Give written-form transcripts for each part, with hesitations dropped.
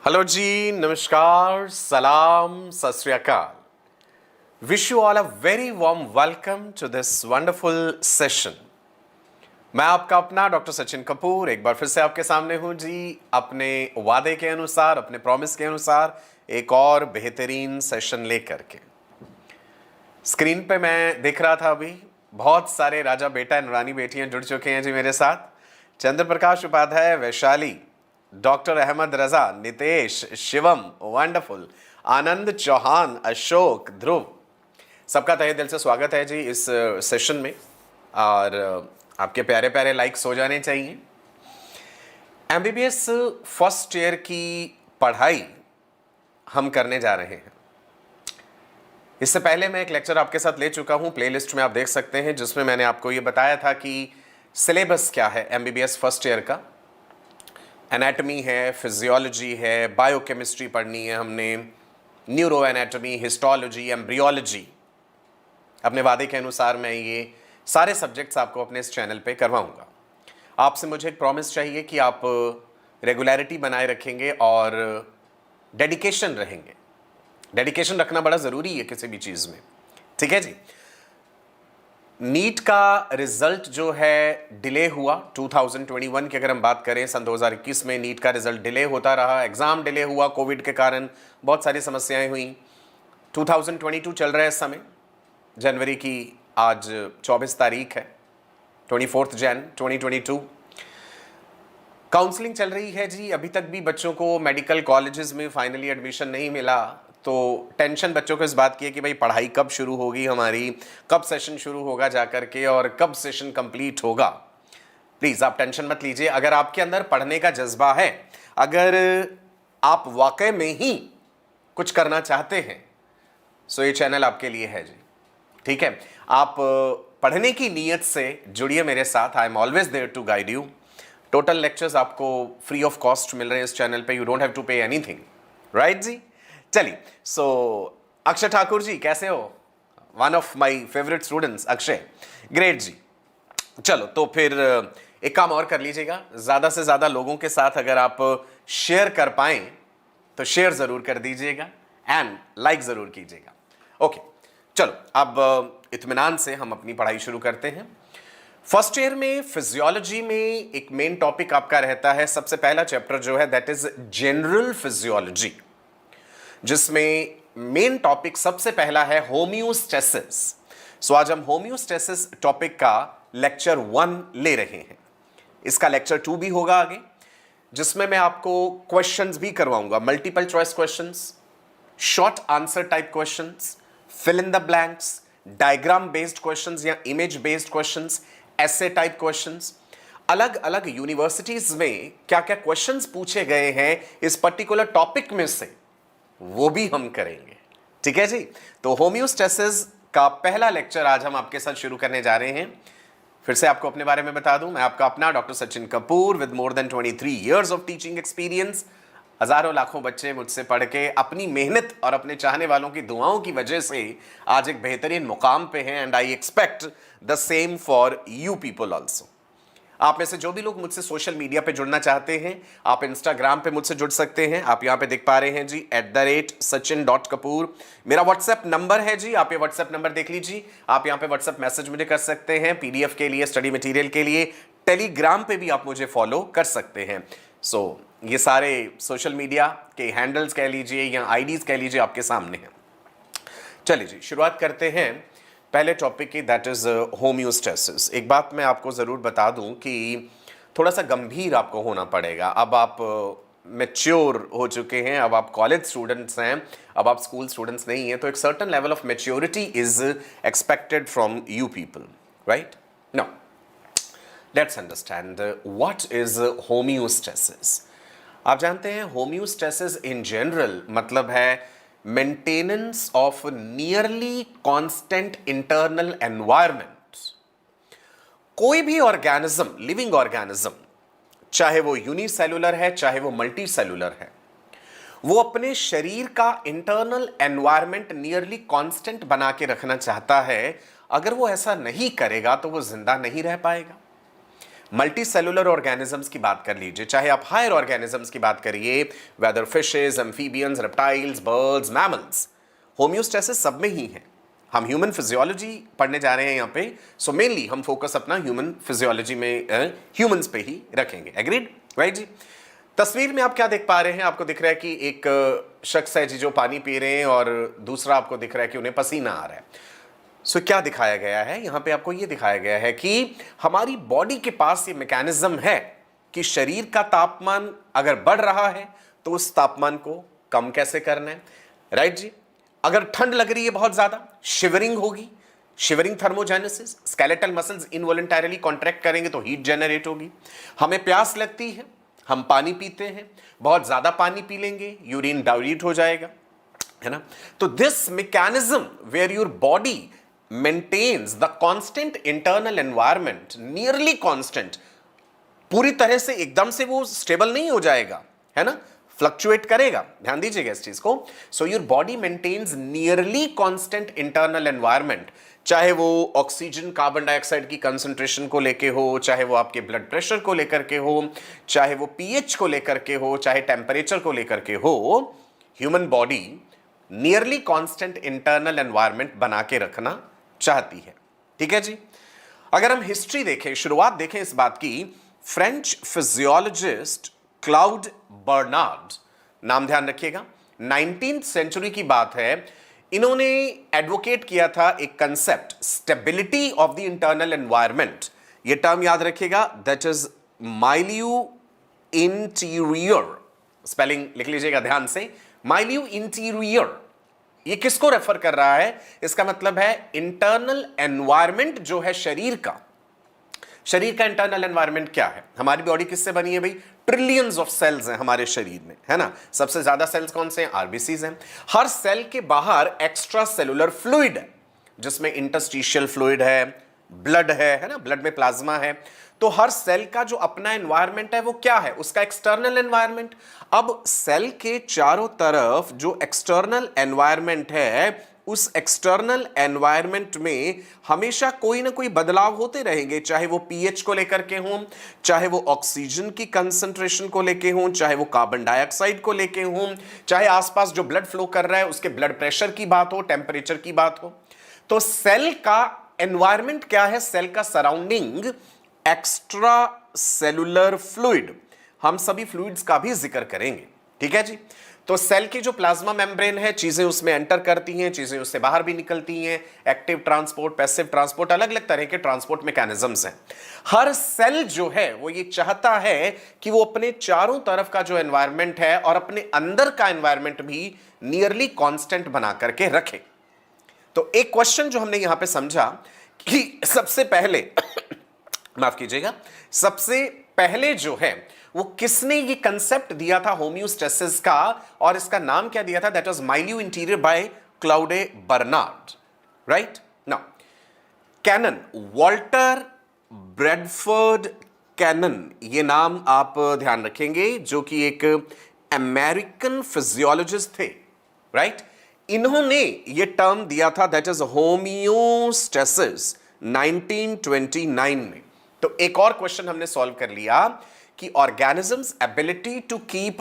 Hello जी, नमस्कार, सलाम, सत श्री अकाल। Wish you all a very warm welcome to this wonderful session. मैं आपका अपना डॉक्टर सचिन कपूर एक बार फिर से आपके सामने हूं जी, अपने वादे के अनुसार, अपने प्रॉमिस के अनुसार एक और बेहतरीन सेशन लेकर के। स्क्रीन पे मैं देख रहा था अभी बहुत सारे राजा बेटा एंड रानी बेटियां जुड़ चुके हैं जी मेरे साथ। चंद्र प्रकाश उपाध्याय, वैशाली, डॉक्टर अहमद रजा, नितेश, शिवम, वंडरफुल, आनंद चौहान, अशोक, ध्रुव, सबका तहे दिल से स्वागत है जी इस सेशन में। और आपके प्यारे प्यारे लाइक्स हो जाने चाहिए। एमबीबीएस फर्स्ट ईयर की पढ़ाई हम करने जा रहे हैं। इससे पहले मैं एक लेक्चर आपके साथ ले चुका हूं, प्लेलिस्ट में आप देख सकते हैं, जिसमें मैंने आपको ये बताया था कि सिलेबस क्या है एमबीबीएस फर्स्ट ईयर का। एनाटॉमी है, फिजियोलॉजी है, बायोकेमिस्ट्री पढ़नी है हमने, न्यूरो एनाटॉमी, हिस्टोलॉजी, एम्ब्रियोलॉजी। अपने वादे के अनुसार मैं ये सारे सब्जेक्ट्स आपको अपने इस चैनल पे करवाऊंगा। आपसे मुझे एक प्रॉमिस चाहिए कि आप रेगुलरिटी बनाए रखेंगे और डेडिकेशन रहेंगे। डेडिकेशन रखना बड़ा ज़रूरी है किसी भी चीज़ में, ठीक है जी। नीट का रिजल्ट जो है डिले हुआ 2021 की, अगर हम बात करें सन 2021 में नीट का रिजल्ट डिले होता रहा, एग्ज़ाम डिले हुआ कोविड के कारण, बहुत सारी समस्याएं हुई। 2022 चल रहा है इस समय, जनवरी की आज 24 तारीख है, 24 जैन 2022। काउंसलिंग चल रही है जी, अभी तक भी बच्चों को मेडिकल कॉलेजेस में फाइनली एडमिशन नहीं मिला, तो टेंशन बच्चों को इस बात की है कि भाई पढ़ाई कब शुरू होगी हमारी, कब सेशन शुरू होगा जाकर के और कब सेशन कंप्लीट होगा। प्लीज़ आप टेंशन मत लीजिए। अगर आपके अंदर पढ़ने का जज्बा है, अगर आप वाकई में ही कुछ करना चाहते हैं, सो ये चैनल आपके लिए है जी, ठीक है। आप पढ़ने की नीयत से जुड़िए मेरे साथ। I am always there to guide you. Total lectures आपको फ्री ऑफ कॉस्ट मिल रहे हैं इस चैनल पे, you don't have to pay anything, right जी। चलिए, सो अक्षय ठाकुर जी कैसे हो? One of my favourite students Akshay, great जी। चलो तो फिर एक काम और कर लीजिएगा, ज़्यादा से ज़्यादा लोगों के साथ अगर आप शेयर कर पाएं तो शेयर ज़रूर कर दीजिएगा एंड लाइक ज़रूर कीजिएगा। ओके, चलो अब इत्मीनान से हम अपनी पढ़ाई शुरू करते हैं। फर्स्ट ईयर में फिजियोलॉजी में एक मेन टॉपिक आपका रहता है, सबसे पहला चैप्टर जो है दैट इज जनरल फिजियोलॉजी, जिसमें मेन टॉपिक सबसे पहला है होम्योस्टेसिस। सो आज हम होम्योस्टेसिस टॉपिक का लेक्चर 1 ले रहे हैं। इसका लेक्चर 2 भी होगा आगे, जिसमें मैं आपको क्वेश्चंस भी करवाऊंगा, multiple choice questions, short answer type questions, fill in the blanks, diagram based questions या इमेज बेस्ड क्वेश्चंस, ऐसे टाइप क्वेश्चंस। अलग अलग यूनिवर्सिटीज में क्या क्या क्वेश्चंस पूछे गए हैं इस पर्टिकुलर टॉपिक में से, वो भी हम करेंगे, ठीक है जी। तो होम्योस्टेसिस का पहला लेक्चर आज हम आपके साथ शुरू करने जा रहे हैं। फिर से आपको अपने बारे में बता दूं, मैं आपका अपना doctor Sachin Kapoor with more than 23 years of teaching experience. हजारों लाखों बच्चे मुझसे पढ़ के अपनी मेहनत और अपने चाहने वालों की दुआओं की वजह से आज एक बेहतरीन मुकाम पे हैं, and I expect the same for you people also. आप में से जो भी लोग मुझसे सोशल मीडिया पे जुड़ना चाहते हैं, आप इंस्टाग्राम पे मुझसे जुड़ सकते हैं। आप यहां पे देख पा रहे हैं जी @sachin.kapoor मेरा व्हाट्सएप नंबर है जी, आप ये व्हाट्सएप नंबर देख लीजिए। आप यहां पे व्हाट्सएप मैसेज मुझे कर सकते हैं पीडीएफ के लिए, स्टडी मटेरियल के लिए। टेलीग्राम पे भी आप मुझे फॉलो कर सकते हैं। सो ये सारे सोशल मीडिया के हैंडल्स कह लीजिए या आईडीज कह लीजिए आपके सामने हैं। चलिए जी, शुरुआत करते हैं पहले टॉपिक की, दैट इज होम्योस्टेसिस। एक बात मैं आपको ज़रूर बता दूं कि थोड़ा सा गंभीर आपको होना पड़ेगा। अब आप मैच्योर हो चुके हैं, अब आप कॉलेज स्टूडेंट्स हैं, अब आप स्कूल स्टूडेंट्स नहीं हैं, तो एक certain level of maturity is expected from you people, right? Now let's understand what is homeostasis. आप जानते हैं होम्योस्टेसिस इन जनरल मतलब है maintenance of nearly constant internal environment. कोई भी ऑर्गेनिज्म, लिविंग ऑर्गेनिज्म, चाहे वो यूनिसेलुलर है चाहे वो मल्टी सेलुलर है, वो अपने शरीर का इंटरनल एनवायरनमेंट नियरली कांस्टेंट बना के रखना चाहता है। अगर वो ऐसा नहीं करेगा तो वो जिंदा नहीं रह पाएगा। मल्टी सेलुलर ऑर्गेनिजम्स की बात कर लीजिए, चाहे आप हायर ऑर्गेनिजम्स की बात करिए, whether fishes, amphibians, reptiles, birds, mammals, homeostasis सब में ही है। हम ह्यूमन फिजियोलॉजी पढ़ने जा रहे हैं यहाँ पे, सो मेनली हम फोकस अपना ह्यूमन फिजियोलॉजी में ह्यूमंस पे ही रखेंगे। एग्रीड, राइट जी। तस्वीर में आप क्या देख पा रहे हैं? आपको दिख रहा है कि एक शख्स है जी जो पानी पी रहे हैं और दूसरा आपको दिख रहा है कि उन्हें पसीना आ रहा है। सो क्या दिखाया गया है यहाँ पे? आपको ये दिखाया गया है कि हमारी बॉडी के पास ये मैकेनिज्म है कि शरीर का तापमान अगर बढ़ रहा है तो उस तापमान को कम कैसे करना है, राइट जी। अगर ठंड लग रही है बहुत ज्यादा, शिवरिंग होगी, shivering thermogenesis, skeletal muscles involuntarily contract करेंगे तो हीट जनरेट होगी। हमें प्यास लगती है, हम पानी पीते हैं, बहुत ज्यादा पानी पी लेंगे, यूरिन डाइल्यूट हो जाएगा, है ना। तो this mechanism where your body maintains the constant internal environment, nearly constant, पूरी तरह से एकदम से वो स्टेबल नहीं हो जाएगा, है ना, फ्लक्चुएट करेगा, ध्यान दीजिएगा इस चीज को। So your body maintains nearly constant internal environment, चाहे वो ऑक्सीजन कार्बन डाइऑक्साइड की कंसंट्रेशन को लेके हो, चाहे वो आपके ब्लड प्रेशर को लेकर के हो, चाहे वो पीएच को लेकर के हो, चाहे टेम्परेचर को लेकर के हो, human body nearly constant internal environment बना के रखना चाहती है। ठीक है जी। अगर हम हिस्ट्री देखें, शुरुआत देखें इस बात की, फ्रेंच फिजियोलॉजिस्ट क्लाउड बर्नार्ड, नाम ध्यान रखिएगा, 19th सेंचुरी की बात है, इन्होंने एडवोकेट किया था एक concept, stability of the internal environment. ये टर्म याद रखिएगा, दैट इज माइल्यू इंटीरियर, स्पेलिंग लिख लीजिएगा ध्यान से, माइल्यू इंटीरियर। ये किसको रेफर कर रहा है? इसका मतलब है इंटरनल एनवायरनमेंट जो है शरीर का। शरीर का इंटरनल एनवायरनमेंट क्या है? हमारी बॉडी किससे बनी है भाई? ट्रिलियंस ऑफ सेल्स हैं हमारे शरीर में, है ना। सबसे ज्यादा सेल्स कौन से हैं? आरबीसीज हैं। हर सेल के बाहर एक्स्ट्रा सेलुलर फ्लूइड है, जिसमें इंटरस्टिशियल फ्लूइड है, ब्लड है ना, ब्लड में प्लाज्मा है। तो हर सेल का जो अपना एनवायरनमेंट है वो क्या है? उसका एक्सटर्नल एनवायरनमेंट। अब सेल के चारों तरफ जो एक्सटर्नल एनवायरनमेंट है, उस एक्सटर्नल एनवायरनमेंट में हमेशा कोई ना कोई बदलाव होते रहेंगे, चाहे वो पीएच को लेकर के हों, चाहे वो ऑक्सीजन की कंसंट्रेशन को लेके हों, चाहे वो कार्बन डाइऑक्साइड को लेके हों, चाहे आसपास जो ब्लड फ्लो कर रहा है उसके ब्लड प्रेशर की बात हो, टेम्परेचर की बात हो। तो सेल का एनवायरनमेंट क्या है? सेल का सराउंडिंग एक्स्ट्रा सेलुलर फ्लूइड। हम सभी फ्लूइड्स का भी जिक्र करेंगे, ठीक है जी। तो सेल की जो प्लाज्मा मेम्ब्रेन है, चीजें उसमें एंटर करती हैं, चीजें उससे बाहर भी निकलती हैं, एक्टिव ट्रांसपोर्ट, पैसिव ट्रांसपोर्ट, अलग अलग तरह के ट्रांसपोर्ट मैकेनिज्म्स हैं। हर सेल जो है वो ये चाहता है कि वो अपने चारों तरफ का जो एनवायरनमेंट है और अपने अंदर का एनवायरनमेंट भी नियरली कांस्टेंट बना करके रखे। तो एक क्वेश्चन जो हमने यहां पे समझा कि सबसे पहले माफ कीजिएगा, सबसे पहले जो है वो किसने ये कंसेप्ट दिया था होम्योस्टेसिस का, और इसका नाम क्या दिया था? That was milieu interior by Claude Bernard, right. Now Cannon, Walter Bradford Cannon, ये नाम आप ध्यान रखेंगे, जो कि एक अमेरिकन फिजियोलॉजिस्ट थे, राइट। इन्होंने ये टर्म दिया था, दैट इज होम्योस्टेसिस, 1929 में। तो एक और क्वेश्चन हमने सॉल्व कर लिया कि ऑर्गेनिजम्स एबिलिटी टू कीप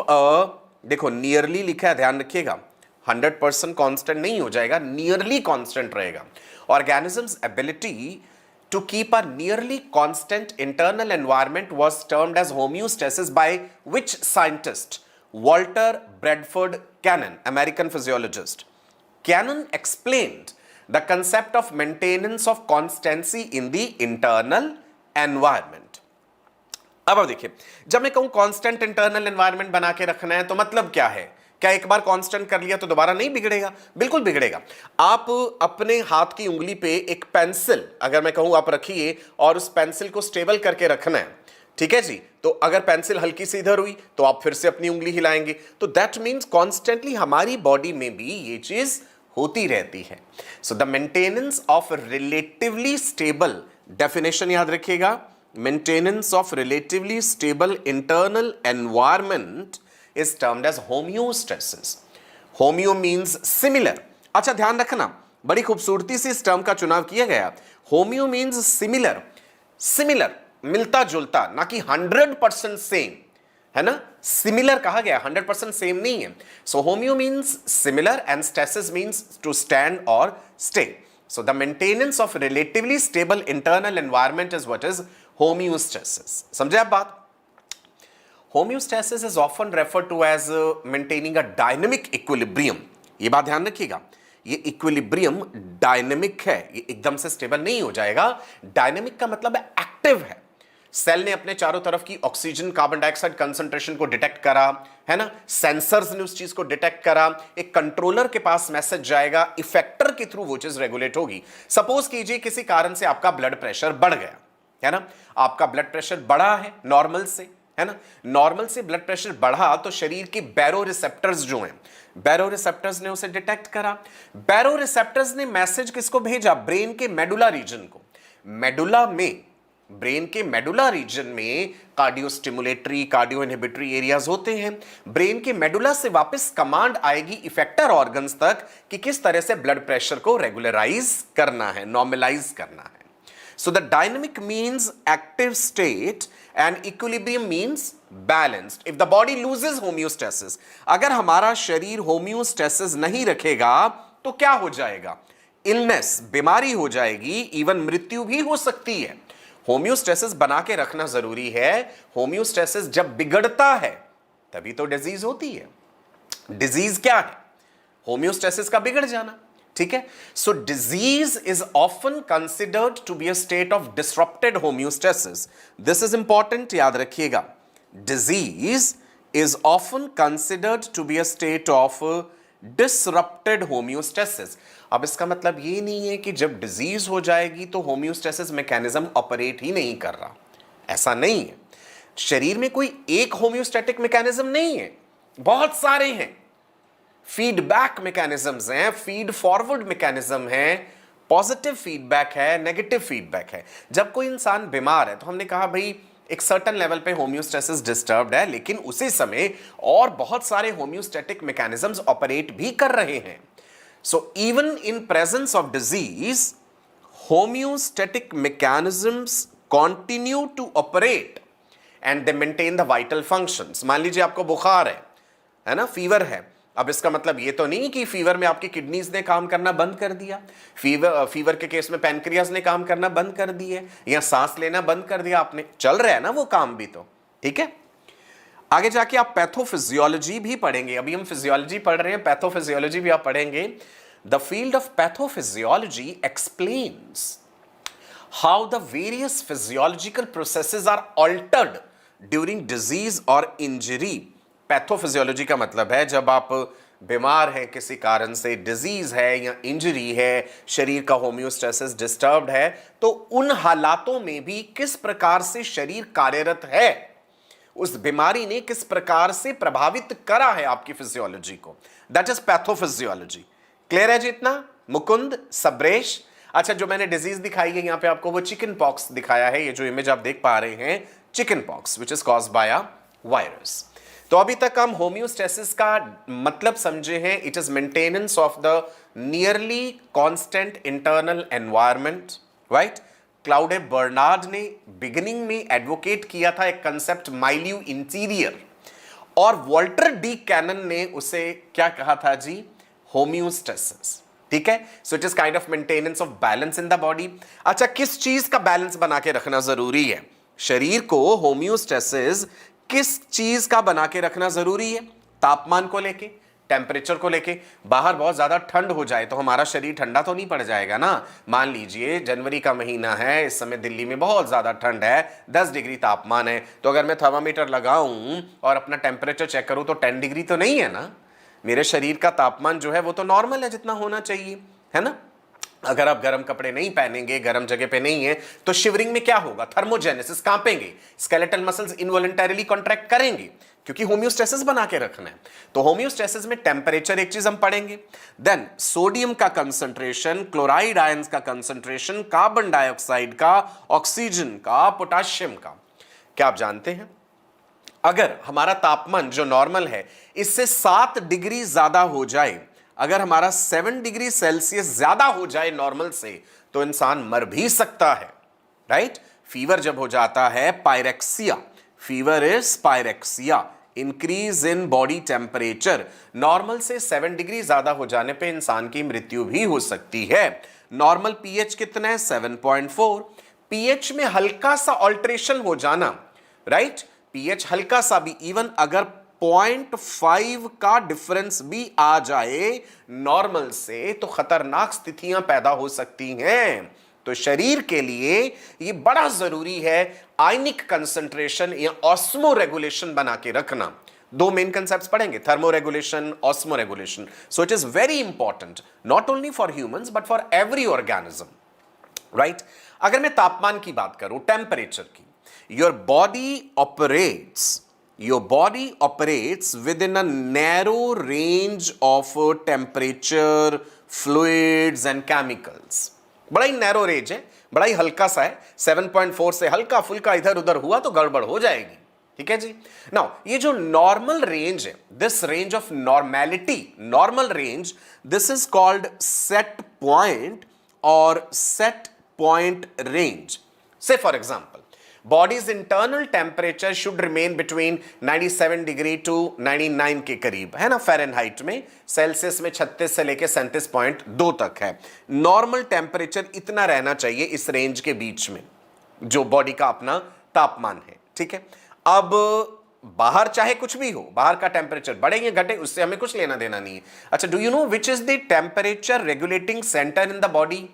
देखो नियरली लिखा है, ध्यान रखिएगा, 100% कांस्टेंट नहीं हो जाएगा, नियरली कांस्टेंट रहेगा। Organisms ability to keep a nearly constant internal environment was termed as homeostasis by which scientist? Walter Bradford Cannon, American physiologist. Cannon explained the concept of maintenance of constancy in the internal environment. अब देखिए, जब मैं कहूं constant internal environment बना के रखना है, तो मतलब क्या है? क्या एक बार कांस्टेंट कर लिया तो दोबारा नहीं बिगड़ेगा? बिल्कुल बिगड़ेगा। आप अपने हाथ की उंगली पे एक पेंसिल अगर मैं कहूं आप रखिए और उस पेंसिल को स्टेबल करके रखना है, ठीक है जी, तो अगर पेंसिल हल्की सी इधर हुई तो आप फिर से अपनी उंगली हिलाएंगे। तो दैट मीन्स कॉन्स्टेंटली हमारी बॉडी में भी ये चीज होती रहती है। सो the maintenance of relatively stable, definition याद रखिएगा, maintenance of relatively stable internal environment is termed as homeostasis. Homeo means similar. अच्छा ध्यान रखना, बड़ी खूबसूरती से इस टर्म का चुनाव किया गया। Homeo means similar. Similar मिलता जुलता, ना कि 100% सेम, है ना। सिमिलर कहा गया, 100% सेम नहीं है। So homeo means similar and stasis means to stand और stay. So the maintenance of relatively stable internal environment is what is homeostasis. समझे आप बात? Homeostasis is often refer to as maintaining a dynamic equilibrium. ये बात ध्यान रखिएगा, ये equilibrium dynamic है, ये एकदम से स्टेबल नहीं हो जाएगा। डायनेमिक का मतलब है एक्टिव है। सेल ने अपने चारों तरफ की ऑक्सीजन कार्बन डाइऑक्साइड कंसंट्रेशन को डिटेक्ट करा, है ना, सेंसर्स ने उस चीज को डिटेक्ट करा, एक कंट्रोलर के पास मैसेज जाएगा, इफेक्टर के थ्रू वो चीज रेगुलेट होगी। सपोज कीजिए किसी कारण से आपका ब्लड प्रेशर बढ़ गया, है ना, आपका ब्लड प्रेशर बढ़ा है नॉर्मल से, है ना, नॉर्मल से ब्लड प्रेशर बढ़ा तो शरीर के बैरो रिसेप्टर्स जो हैं, बैरो रिसेप्टर्स ने उसे डिटेक्ट करा। बैरो रिसेप्टर्स ने मैसेज किसको भेजा? ब्रेन के मेडुला रीजन को। मेडुला में, ब्रेन के मेडुला रीजन में cardio stimulatory, cardio inhibitory areas होते हैं। ब्रेन के मेडुला से वापस कमांड आएगी इफेक्टर ऑर्गन्स तक कि किस तरह से ब्लड प्रेशर को रेगुलराइज करना है, नॉर्मलाइज करना है। So the dynamic means active state and equilibrium means balanced. If the body loses homeostasis, अगर हमारा शरीर होम्योस्टेसिस नहीं रखेगा तो क्या हो जाएगा? इलनेस, बीमारी हो जाएगी, इवन मृत्यु भी हो सकती है। होम्योस्टेसिस बना के रखना जरूरी है। होम्योस्टेसिस जब बिगड़ता है तभी तो डिजीज होती है। डिजीज क्या है? होम्योस्टेसिस का बिगड़ जाना, ठीक है। So disease is often considered to be a state of disrupted homeostasis. This is important, याद रखिएगा। Disease is often considered to be a state of disrupted homeostasis. अब इसका मतलब ये नहीं है कि जब डिजीज हो जाएगी तो होम्योस्टेसिस मैकेनिज्म ऑपरेट ही नहीं कर रहा, ऐसा नहीं है। शरीर में कोई एक होम्योस्टैटिक मैकेनिज्म नहीं है, बहुत सारे हैं। फीडबैक मैकेनिज्म्स हैं, फीड फॉरवर्ड मैकेनिज्म है, पॉजिटिव फीडबैक है, नेगेटिव फीडबैक है। जब कोई इंसान बीमार है तो हमने कहा भाई एक सर्टेन लेवल पे होम्योस्टेसिस डिस्टर्ब्ड है, लेकिन उसी समय और बहुत सारे होम्योस्टैटिक मैकेनिज्म्स ऑपरेट भी कर रहे हैं। So even in presence of disease homeostatic mechanisms continue to operate and they maintain the vital functions. मान लीजिए आपको बुखार है ना, फीवर है। अब इसका मतलब ये तो नहीं कि फीवर में आपकी किडनीज ने काम करना बंद कर दिया, फीवर के केस में पैनक्रियाज ने काम करना बंद कर दिए, या सांस लेना बंद कर दिया आपने। चल रहा है ना वो काम भी तो, ठीक है। आगे जाके आप पैथोफिजियोलॉजी भी पढ़ेंगे। अभी हम फिजियोलॉजी पढ़ रहे हैं, पैथोफिजियोलॉजी भी आप पढ़ेंगे। The field of pathophysiology explains how the various physiological processes are altered during disease और इंजरी। पैथोफिजियोलॉजी का मतलब है जब आप बीमार हैं किसी कारण से, डिजीज है या इंजरी है, शरीर का होम्योस्टेसिस डिस्टर्ब्ड है, तो उन हालातों में भी किस प्रकार से शरीर कार्यरत है, उस बीमारी ने किस प्रकार से प्रभावित करा है आपकी फिजियोलॉजी को। That is pathophysiology. क्लियर है जी इतना? मुकुंद, सबरेश। अच्छा, जो मैंने डिजीज दिखाई है यहां पे आपको, वो चिकन पॉक्स दिखाया है। ये जो इमेज आप देख पा रहे हैं, chicken pox which is caused by a virus. तो अभी तक हम होम्योस्टेसिस का मतलब समझे हैं। It is maintenance of the nearly constant internal environment, right. Claude Bernard ने बिगिनिंग में एडवोकेट किया था एक कंसेप्ट माइल्यू इंटीरियर, और वॉल्टर डी कैनन ने उसे क्या कहा था जी? होम्योस्टेसिस, ठीक है। So it is kind of maintenance of balance in the body. अच्छा, किस चीज का बैलेंस बना के रखना जरूरी है? शरीर को होम्योस्टेसिस किस चीज का बना के रखना जरूरी है? तापमान को लेके, टेम्परेचर को लेके। बाहर बहुत ज्यादा ठंड हो जाए तो हमारा शरीर ठंडा तो नहीं पड़ जाएगा ना। मान लीजिए जनवरी का महीना है, इस समय दिल्ली में बहुत ज्यादा ठंड है, 10 डिग्री तापमान है, तो अगर मैं थर्मामीटर लगाऊं और अपना टेम्परेचर चेक करूं तो 10 डिग्री तो नहीं है ना। मेरे शरीर का तापमान जो है वो तो नॉर्मल है जितना होना चाहिए, है ना। अगर आप गर्म कपड़े नहीं पहनेंगे, गर्म जगह पे नहीं है, तो शिवरिंग में क्या होगा? Thermogenesis, कांपेंगे, skeletal muscles involuntarily contract करेंगे, क्योंकि होम्योस्टेसिस बना के रखना है। तो होम्योस्टेसिस में टेम्परेचर एक चीज हम पढ़ेंगे, देन सोडियम का कंसंट्रेशन, क्लोराइड आयंस का कंसंट्रेशन, कार्बन डाइऑक्साइड का, ऑक्सीजन का, पोटाशियम का। क्या आप जानते हैं अगर हमारा तापमान जो नॉर्मल है इससे 7 डिग्री ज्यादा हो जाए, अगर हमारा 7 डिग्री सेल्सियस ज्यादा हो जाए नॉर्मल से, तो इंसान मर भी सकता है, राइट। फीवर जब हो जाता है pyrexia, fever is pyrexia, increase in body temperature, normal से 7 डिग्री ज्यादा हो जाने पे इंसान की मृत्यु भी हो सकती है। नॉर्मल पीएच कितना है? 7.4। पीएच में हल्का सा ऑल्ट्रेशन हो जाना, राइट, पीएच हल्का सा भी, इवन अगर 0.5 का डिफरेंस भी आ जाए नॉर्मल से, तो खतरनाक स्थितियां पैदा हो सकती हैं। तो शरीर के लिए ये बड़ा जरूरी है आयनिक कंसंट्रेशन या ऑस्मो रेगुलेशन बना के रखना। दो मेन कंसेप्ट्स पढ़ेंगे, thermo regulation, osmo regulation. So it is very important not only for humans but for every organism, right. अगर मैं तापमान की बात करूं, टेम्परेचर की, your body operates with in a narrow range of temperature, fluids and chemicals. बड़ा ही narrow range है, बड़ा ही हल्का सा है। 7.4 से हल्का फुल्का इधर उधर हुआ तो गड़बड़ हो जाएगी, ठीक है जी। नाउ ये जो नॉर्मल रेंज है, this range of normality, normal range, this is called set point और सेट पॉइंट रेंज। से for example, body's internal temperature should remain between 97 degree to 99 के करीब, है ना, फ़ारेनहाइट में। सेल्सियस में 36 से लेके 37.2 तक है। नॉर्मल टेम्परेचर इतना रहना चाहिए इस रेंज के बीच में, जो बॉडी का अपना तापमान है, ठीक है। अब बाहर चाहे कुछ भी हो, बाहर का टेम्परेचर बढ़े या घटे, उससे हमें कुछ लेना देना नहीं है। अच्छा, do you know which is the temperature regulating centre in the body?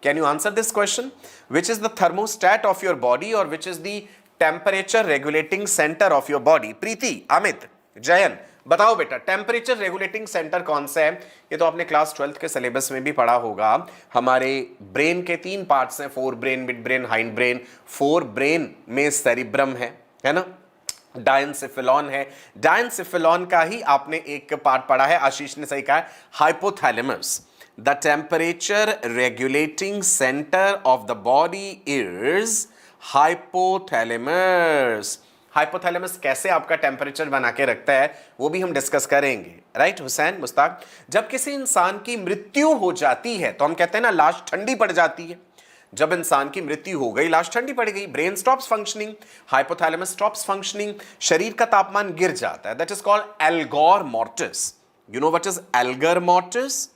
Can you answer this question? Which is the thermostat of your body or which is the temperature regulating center of your body? प्रीति, अमित, जयन, बताओ बेटा, temperature regulating centre कौन सा है? ये तो आपने class 12th के syllabus में भी पढ़ा होगा। हमारे ब्रेन के 3 पार्ट्स हैं, fore brain, mid brain, hind brain. Fore brain में सेरिब्रम है ना, डायनसेफेलॉन है, डायनसेफेलॉन का ही आपने एक पार्ट पढ़ा है, आशीष ने सही कहा, hypothalamus. The temperature regulating center of the body is hypothalamus. Hypothalamus कैसे आपका टेम्परेचर बना के रखता है वो भी हम डिस्कस करेंगे, राइट हुसैन, मुस्ताक। जब किसी इंसान की मृत्यु हो जाती है तो हम कहते हैं ना, लाश ठंडी पड़ जाती है। जब इंसान की मृत्यु हो गई, लाश ठंडी पड़ गई, brain stops functioning, hypothalamus stops functioning, शरीर का तापमान गिर जाता है। That is called algor mortis. You know what is algor mortis?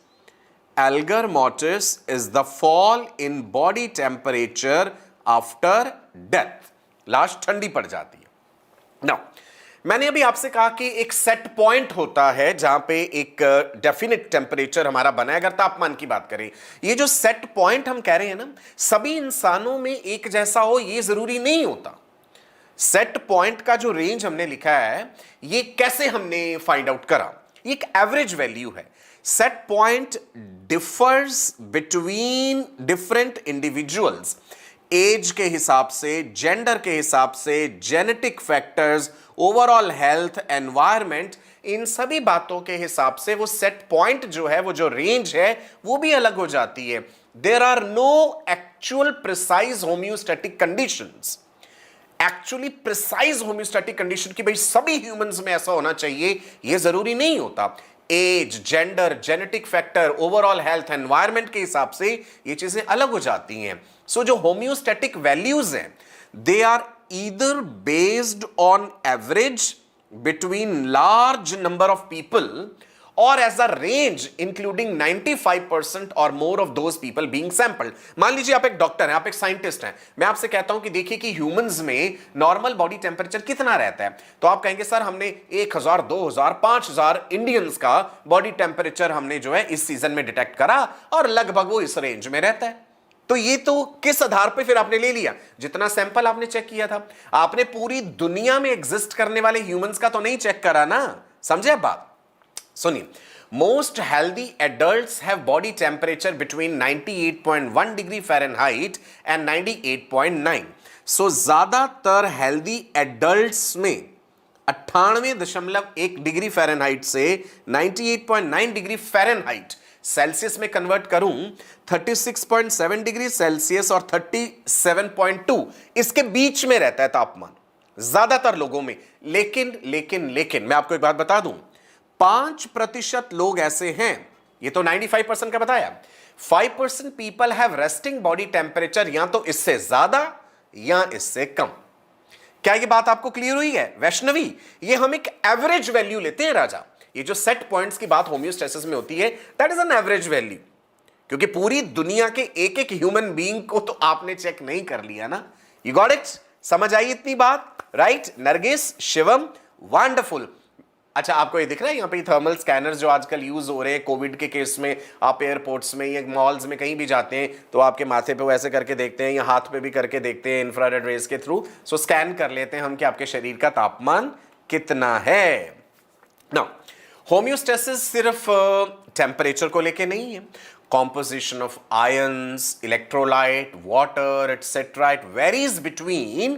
Alger mortis is the fall in body temperature after death. लाश ठंडी पड़ जाती है। Now, मैंने अभी आपसे कहा कि एक सेट पॉइंट होता है जहां पे एक डेफिनेट टेम्परेचर हमारा बना है। अगर तापमान की बात करें, ये जो सेट पॉइंट हम कह रहे हैं ना, सभी इंसानों में एक जैसा हो ये जरूरी नहीं होता। सेट पॉइंट का जो रेंज हमने लिखा है, ये कैसे हमने फाइंड आउट करा? ये एक एवरेज वैल्यू है। Set point differs between different individuals, age के हिसाब से, जेंडर के हिसाब से, genetic factors, overall health, environment, इन सभी बातों के हिसाब से वो सेट पॉइंट जो है, वो जो रेंज है, वो भी अलग हो जाती है। There are no actual precise homeostatic conditions. Actually precise homeostatic condition की भाई सभी ह्यूमंस में ऐसा होना चाहिए, ये जरूरी नहीं होता। Age, gender, genetic factor, overall health, environment के हिसाब से ये चीजें अलग हो जाती हैं। सो जो होम्योस्टैटिक वैल्यूज हैं, they are either based on average between large number of people or as a range including 95% or more of those people being sampled। मान लीजिए आप एक डॉक्टर हैं, आप एक साइंटिस्ट हैं, मैं आपसे कहता हूं कि देखिए कि ह्यूमंस में नॉर्मल बॉडी टेम्परेचर कितना रहता है, तो आप कहेंगे सर हमने 1000, 2000, 5000 इंडियंस का बॉडी टेम्परेचर हमने जो है इस सीजन में डिटेक्ट करा और लगभग वो इस रेंज में रहता है। तो ये तो किस आधार पे फिर आपने ले लिया? जितना सैंपल आपने चेक किया था। आपने पूरी दुनिया में एग्जिस्ट करने वाले ह्यूमंस का तो नहीं चेक करा ना, समझे आप बात? सुनिए, most healthy adults have body temperature between 98.1 degree Fahrenheit and 98.9। so ज्यादातर healthy adults में 98.1 डिग्री फ़ारेनहाइट से 98.9 डिग्री फ़ारेनहाइट सेल्सियस में कन्वर्ट करूं, 36.7 डिग्री सेल्सियस और 37.2 इसके बीच में रहता है तापमान ज्यादातर लोगों में। लेकिन मैं आपको एक बात बता दूं, 5% लोग ऐसे हैं, ये तो 95% का बताया, 5% people have resting body temperature या तो इससे ज्यादा या इससे कम। क्या ये बात आपको क्लियर हुई है वैष्णवी? ये हम एक एवरेज वैल्यू लेते हैं राजा। ये जो सेट पॉइंट्स की बात होम्योस्टेसिस में होती है, that is an average value, क्योंकि पूरी दुनिया के एक एक ह्यूमन बीइंग को तो आपने चेक नहीं कर लिया ना। You got it? समझ आई इतनी बात? Right Nargis, Shivam, wonderful. अच्छा, आपको ये दिख रहा है यहाँ पे थर्मल स्कैनर्स जो आजकल यूज हो रहे हैं कोविड के केस में, आप एयरपोर्ट्स में या मॉल्स में कहीं भी जाते हैं तो आपके माथे पे वो ऐसे करके देखते हैं या हाथ पे भी करके देखते हैं इंफ्रारेड रेज के थ्रू। सो स्कैन कर लेते हैं हम कि आपके शरीर का तापमान कितना है। नाउ होम्योस्टेसिस सिर्फ टेम्परेचर को लेके नहीं है, composition of ions, electrolyte, water, etc. It varies between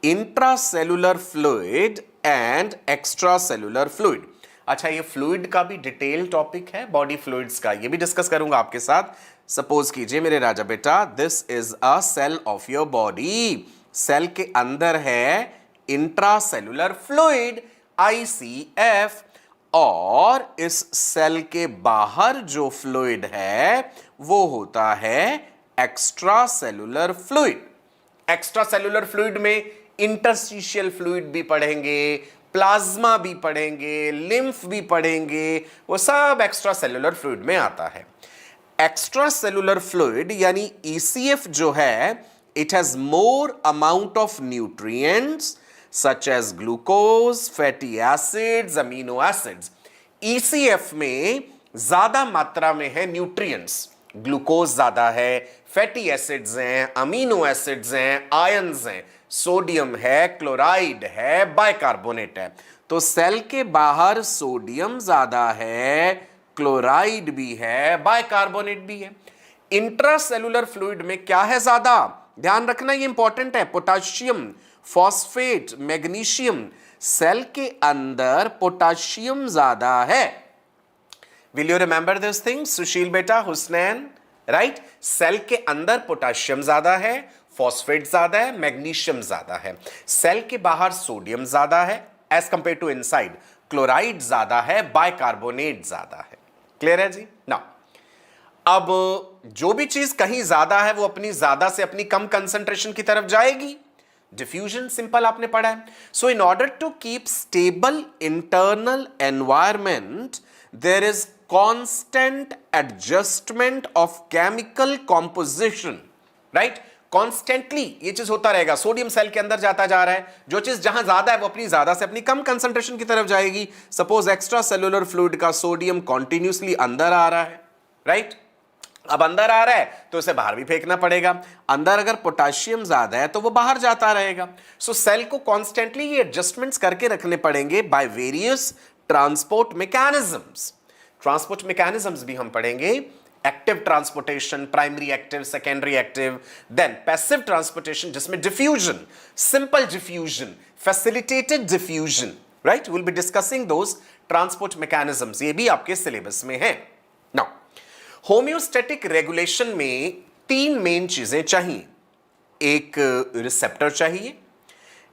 intracellular fluid and extracellular fluid. अच्छा, ये फ्लूइड का भी डिटेल टॉपिक है, बॉडी फ्लूइड्स का, ये भी डिस्कस करूंगा आपके साथ। सपोज कीजिए मेरे राजा बेटा, this is a cell of your body. Cell के अंदर है इंट्रासेलुलर फ्लूइड ICF, और इस सेल के बाहर जो फ्लूइड है वो होता है extra cellular fluid. Extra cellular fluid में इंटरस्टिशियल फ्लूइड भी पढ़ेंगे, प्लाज्मा भी पढ़ेंगे, लिम्फ भी पढ़ेंगे, वो सब एक्स्ट्रा सेलुलर फ्लूइड में आता है। एक्स्ट्रा सेलुलर फ्लूइड यानी ECF जो है, it has more amount of nutrients such as glucose, fatty acids, amino acids. ECF में ज्यादा मात्रा में है न्यूट्रिएंट्स, ग्लूकोज ज्यादा है, फैटी एसिड्स हैं, अमीनो एसिड्स हैं, आयंस हैं, सोडियम है, क्लोराइड है, बाइकार्बोनेट है। तो सेल के बाहर सोडियम ज्यादा है, क्लोराइड भी है, बाइकार्बोनेट भी है। इंट्रासेलुलर फ्लूइड में क्या है ज्यादा? ध्यान रखना, ये इंपॉर्टेंट है, पोटाशियम, फॉस्फेट, मैग्नीशियम। सेल के अंदर पोटाशियम ज्यादा है। Will you remember this thing Sushil बेटा, हुसनैन? राइट, सेल के अंदर पोटाशियम ज्यादा है, फॉस्फेट ज्यादा है, मैग्नीशियम ज्यादा है। सेल के बाहर सोडियम ज्यादा है as compare to inside, chloride ज्यादा है, बाइकार्बोनेट ज्यादा है। क्लियर है जी? नाउ अब जो भी चीज कहीं ज्यादा है वो अपनी ज्यादा से अपनी कम कंसंट्रेशन की तरफ जाएगी। डिफ्यूजन सिंपल आपने पढ़ा है। So in order to keep stable internal environment there is constant adjustment of chemical composition. Right, constantly ये चीज होता रहेगा। सोडियम सेल के अंदर जाता जा रहा है, जो चीज जहां ज्यादा है वो अपनी ज्यादा से अपनी कम कंसंट्रेशन की तरफ जाएगी। सपोज एक्स्ट्रा सेलुलर फ्लूइड का सोडियम कॉन्टिन्यूसली अंदर आ रहा है, राइट, अब अंदर आ रहा है तो उसे बाहर भी फेंकना पड़ेगा। अंदर अगर पोटाशियम ज्यादा है तो वो बाहर जाता रहेगा। सो सेल को कॉन्स्टेंटली ये एडजस्टमेंट्स करके रखने पड़ेंगे by various transport mechanisms. Transport mechanisms भी हम पढ़ेंगे, active transportation, primary active, secondary active, then passive transportation जिसमें diffusion, simple diffusion, facilitated diffusion, right, will be discussing those transport mechanisms. ये भी आपके सिलेबस में है। नाउ होम्योस्टैटिक रेगुलेशन में तीन मेन चीजें चाहिए। एक रिसेप्टर चाहिए,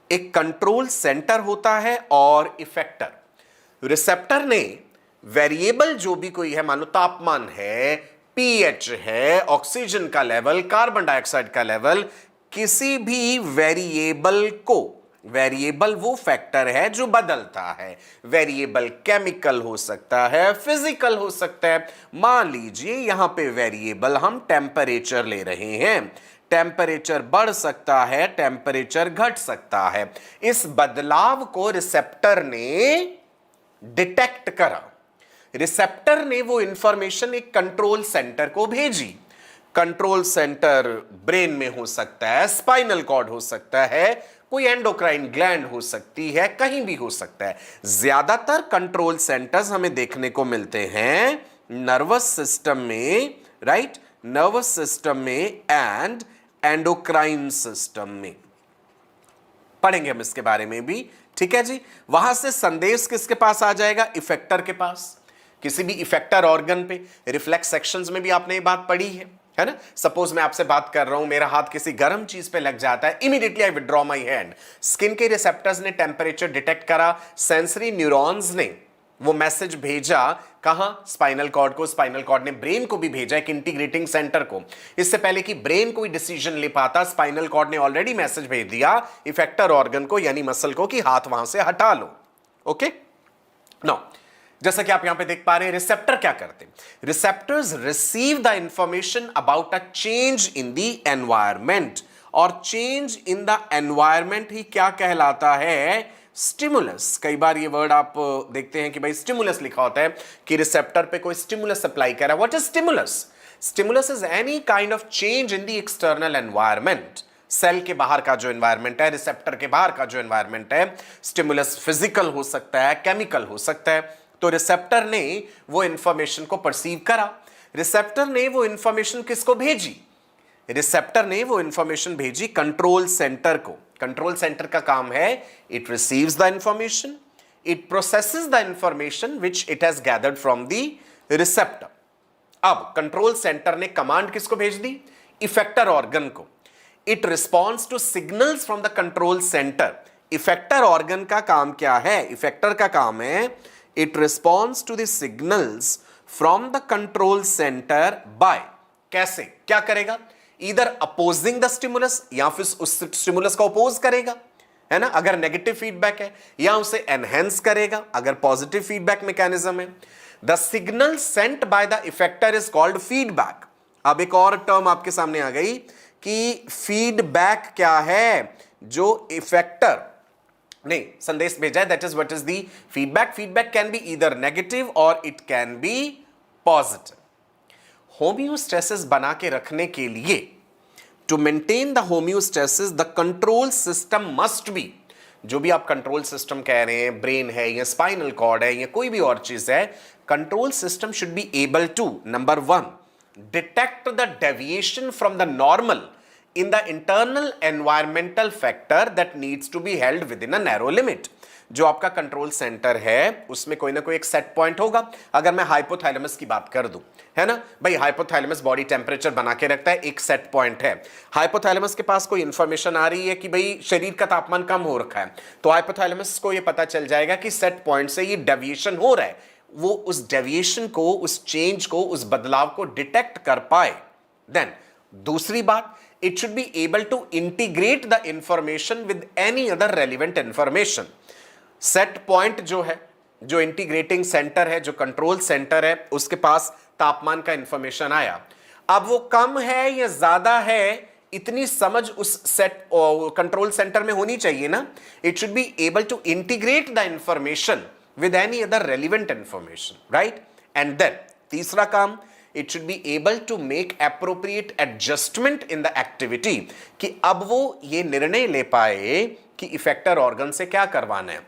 एक कंट्रोल सेंटर होता है और इफेक्टर। रिसेप्टर ने वेरिएबल जो भी कोई है, मानो तापमान है, पीएच है, ऑक्सीजन का लेवल, कार्बन डाइऑक्साइड का लेवल, किसी भी वेरिएबल को, वेरिएबल वो फैक्टर है जो बदलता है। वेरिएबल केमिकल हो सकता है, फिजिकल हो सकता है। मान लीजिए यहां पे वेरिएबल हम टेम्परेचर ले रहे हैं, टेम्परेचर बढ़ सकता है, टेम्परेचर घट सकता है। इस बदलाव को रिसेप्टर ने डिटेक्ट करा। रिसेप्टर ने वो इंफॉर्मेशन एक कंट्रोल सेंटर को भेजी। कंट्रोल सेंटर ब्रेन में हो सकता है, स्पाइनल कॉर्ड हो सकता है, कोई एंडोक्राइन ग्लैंड हो सकती है, कहीं भी हो सकता है। ज्यादातर कंट्रोल सेंटर्स हमें देखने को मिलते हैं नर्वस सिस्टम में, राइट, नर्वस सिस्टम में एंड एंडोक्राइन सिस्टम में। पढ़ेंगे हम इसके बारे में भी, ठीक है जी। वहां से संदेश किसके पास आ जाएगा? इफेक्टर के पास। किसी भी इफेक्टर ऑर्गन पे, रिफ्लेक्स सेक्शंस में भी आपने ये बात पढ़ी है ना। सपोज मैं आपसे बात कर रहा हूं, मेरा हाथ किसी गर्म चीज पे लग जाता है, immediately I withdraw my hand. Skin के रिसेप्टर्स ने टेम्परेचर डिटेक्ट करा, सेंसरी न्यूरॉन्स ने वो मैसेज भेजा कहां? स्पाइनल कॉर्ड को। स्पाइनल कॉर्ड ने ब्रेन को भी भेजा एक इंटीग्रेटिंग सेंटर को। इससे पहले कि ब्रेन कोई डिसीजन ले पाता, स्पाइनल कॉर्ड ने ऑलरेडी मैसेज भेज दिया इफेक्टर ऑर्गन को यानी मसल को कि हाथ वहां से हटा लो। ओके, नाउ जैसा कि आप यहां पे देख पा रहे हैं, रिसेप्टर क्या करते हैं? Receptors receive the information about a change in the environment, और चेंज इन द एनवायरमेंट ही क्या कहलाता है? स्टिमुलस। कई बार ये वर्ड आप देखते हैं कि भाई स्टिमुलस लिखा होता है कि रिसेप्टर पे कोई स्टिमुलस अप्लाई कर रहा है। What is stimulus? Stimulus is any kind of change in the external environment. Cell के बाहर का जो एनवायरमेंट है, रिसेप्टर के बाहर का जो एनवायरमेंट है, स्टिमुलस फिजिकल हो सकता है, केमिकल हो सकता है। तो रिसेप्टर ने वो इंफॉर्मेशन को परसीव करा। रिसेप्टर ने वो इंफॉर्मेशन किसको भेजी? रिसेप्टर ने वो इंफॉर्मेशन भेजी कंट्रोल सेंटर को। कंट्रोल सेंटर का काम है, it receives the information, it processes the information which it has gathered from the receptor. अब कंट्रोल सेंटर ने कमांड किसको भेज दी? इफेक्टर ऑर्गन को। It responds to signals from the control centre. Effector organ का काम क्या है? इफेक्टर का काम है it responds to the signals from the control centre by, कैसे, क्या करेगा? ईदर अपोजिंग द स्टिमुलस, या फिर उस स्टिमुलस को अपोज करेगा, है ना, अगर नेगेटिव फीडबैक है, या उसे एनहेंस करेगा अगर पॉजिटिव फीडबैक मैकेनिज्म है। The signal sent by the effector is called feedback. अब एक और टर्म आपके सामने आ गई कि फीडबैक क्या है? जो इफेक्टर ने संदेश भेजा है, that is what is the feedback. Feedback can be either negative or it can be positive. Homeostasis बना के रखने के लिए, to maintain the homeostasis, the control system must be, जो भी आप कंट्रोल सिस्टम कह रहे हैं, ब्रेन है या स्पाइनल कॉर्ड है या कोई भी और चीज है, control system should be able to, number 1, detect the deviation from the normal in the internal environmental factor that needs to be held within a narrow limit। जो आपका कंट्रोल सेंटर है उसमें कोई ना कोई एक सेट पॉइंट होगा। अगर मैं हाइपोथैलेमस की बात कर दूं, है ना भाई, हाइपोथैलेमस बॉडी टेम्परेचर बना के रखता है, एक सेट पॉइंट है। हाइपोथैलेमस के पास कोई इंफॉर्मेशन आ रही है कि भाई शरीर का तापमान कम हो रखा है, तो हाइपोथैलेमस को ये पता चल जाएगा कि सेट पॉइंट से ये डेविएशन हो रहा है। वो उस डेविएशन को, उस चेंज को, उस बदलाव को डिटेक्ट कर पाए। देन दूसरी बात, it should be able to integrate the information with any other relevant information। Set point जो है, जो इंटीग्रेटिंग सेंटर है, जो कंट्रोल सेंटर है, उसके पास तापमान का इंफॉर्मेशन आया। अब वो कम है या ज्यादा है, इतनी समझ उस सेट कंट्रोल सेंटर में होनी चाहिए ना। It should be able to integrate the information with any other relevant information, right. And then तीसरा काम, it should be able to make appropriate adjustment in the activity, कि अब वो ये निर्णय ले पाए कि इफेक्टर ऑर्गन से क्या करवाना है।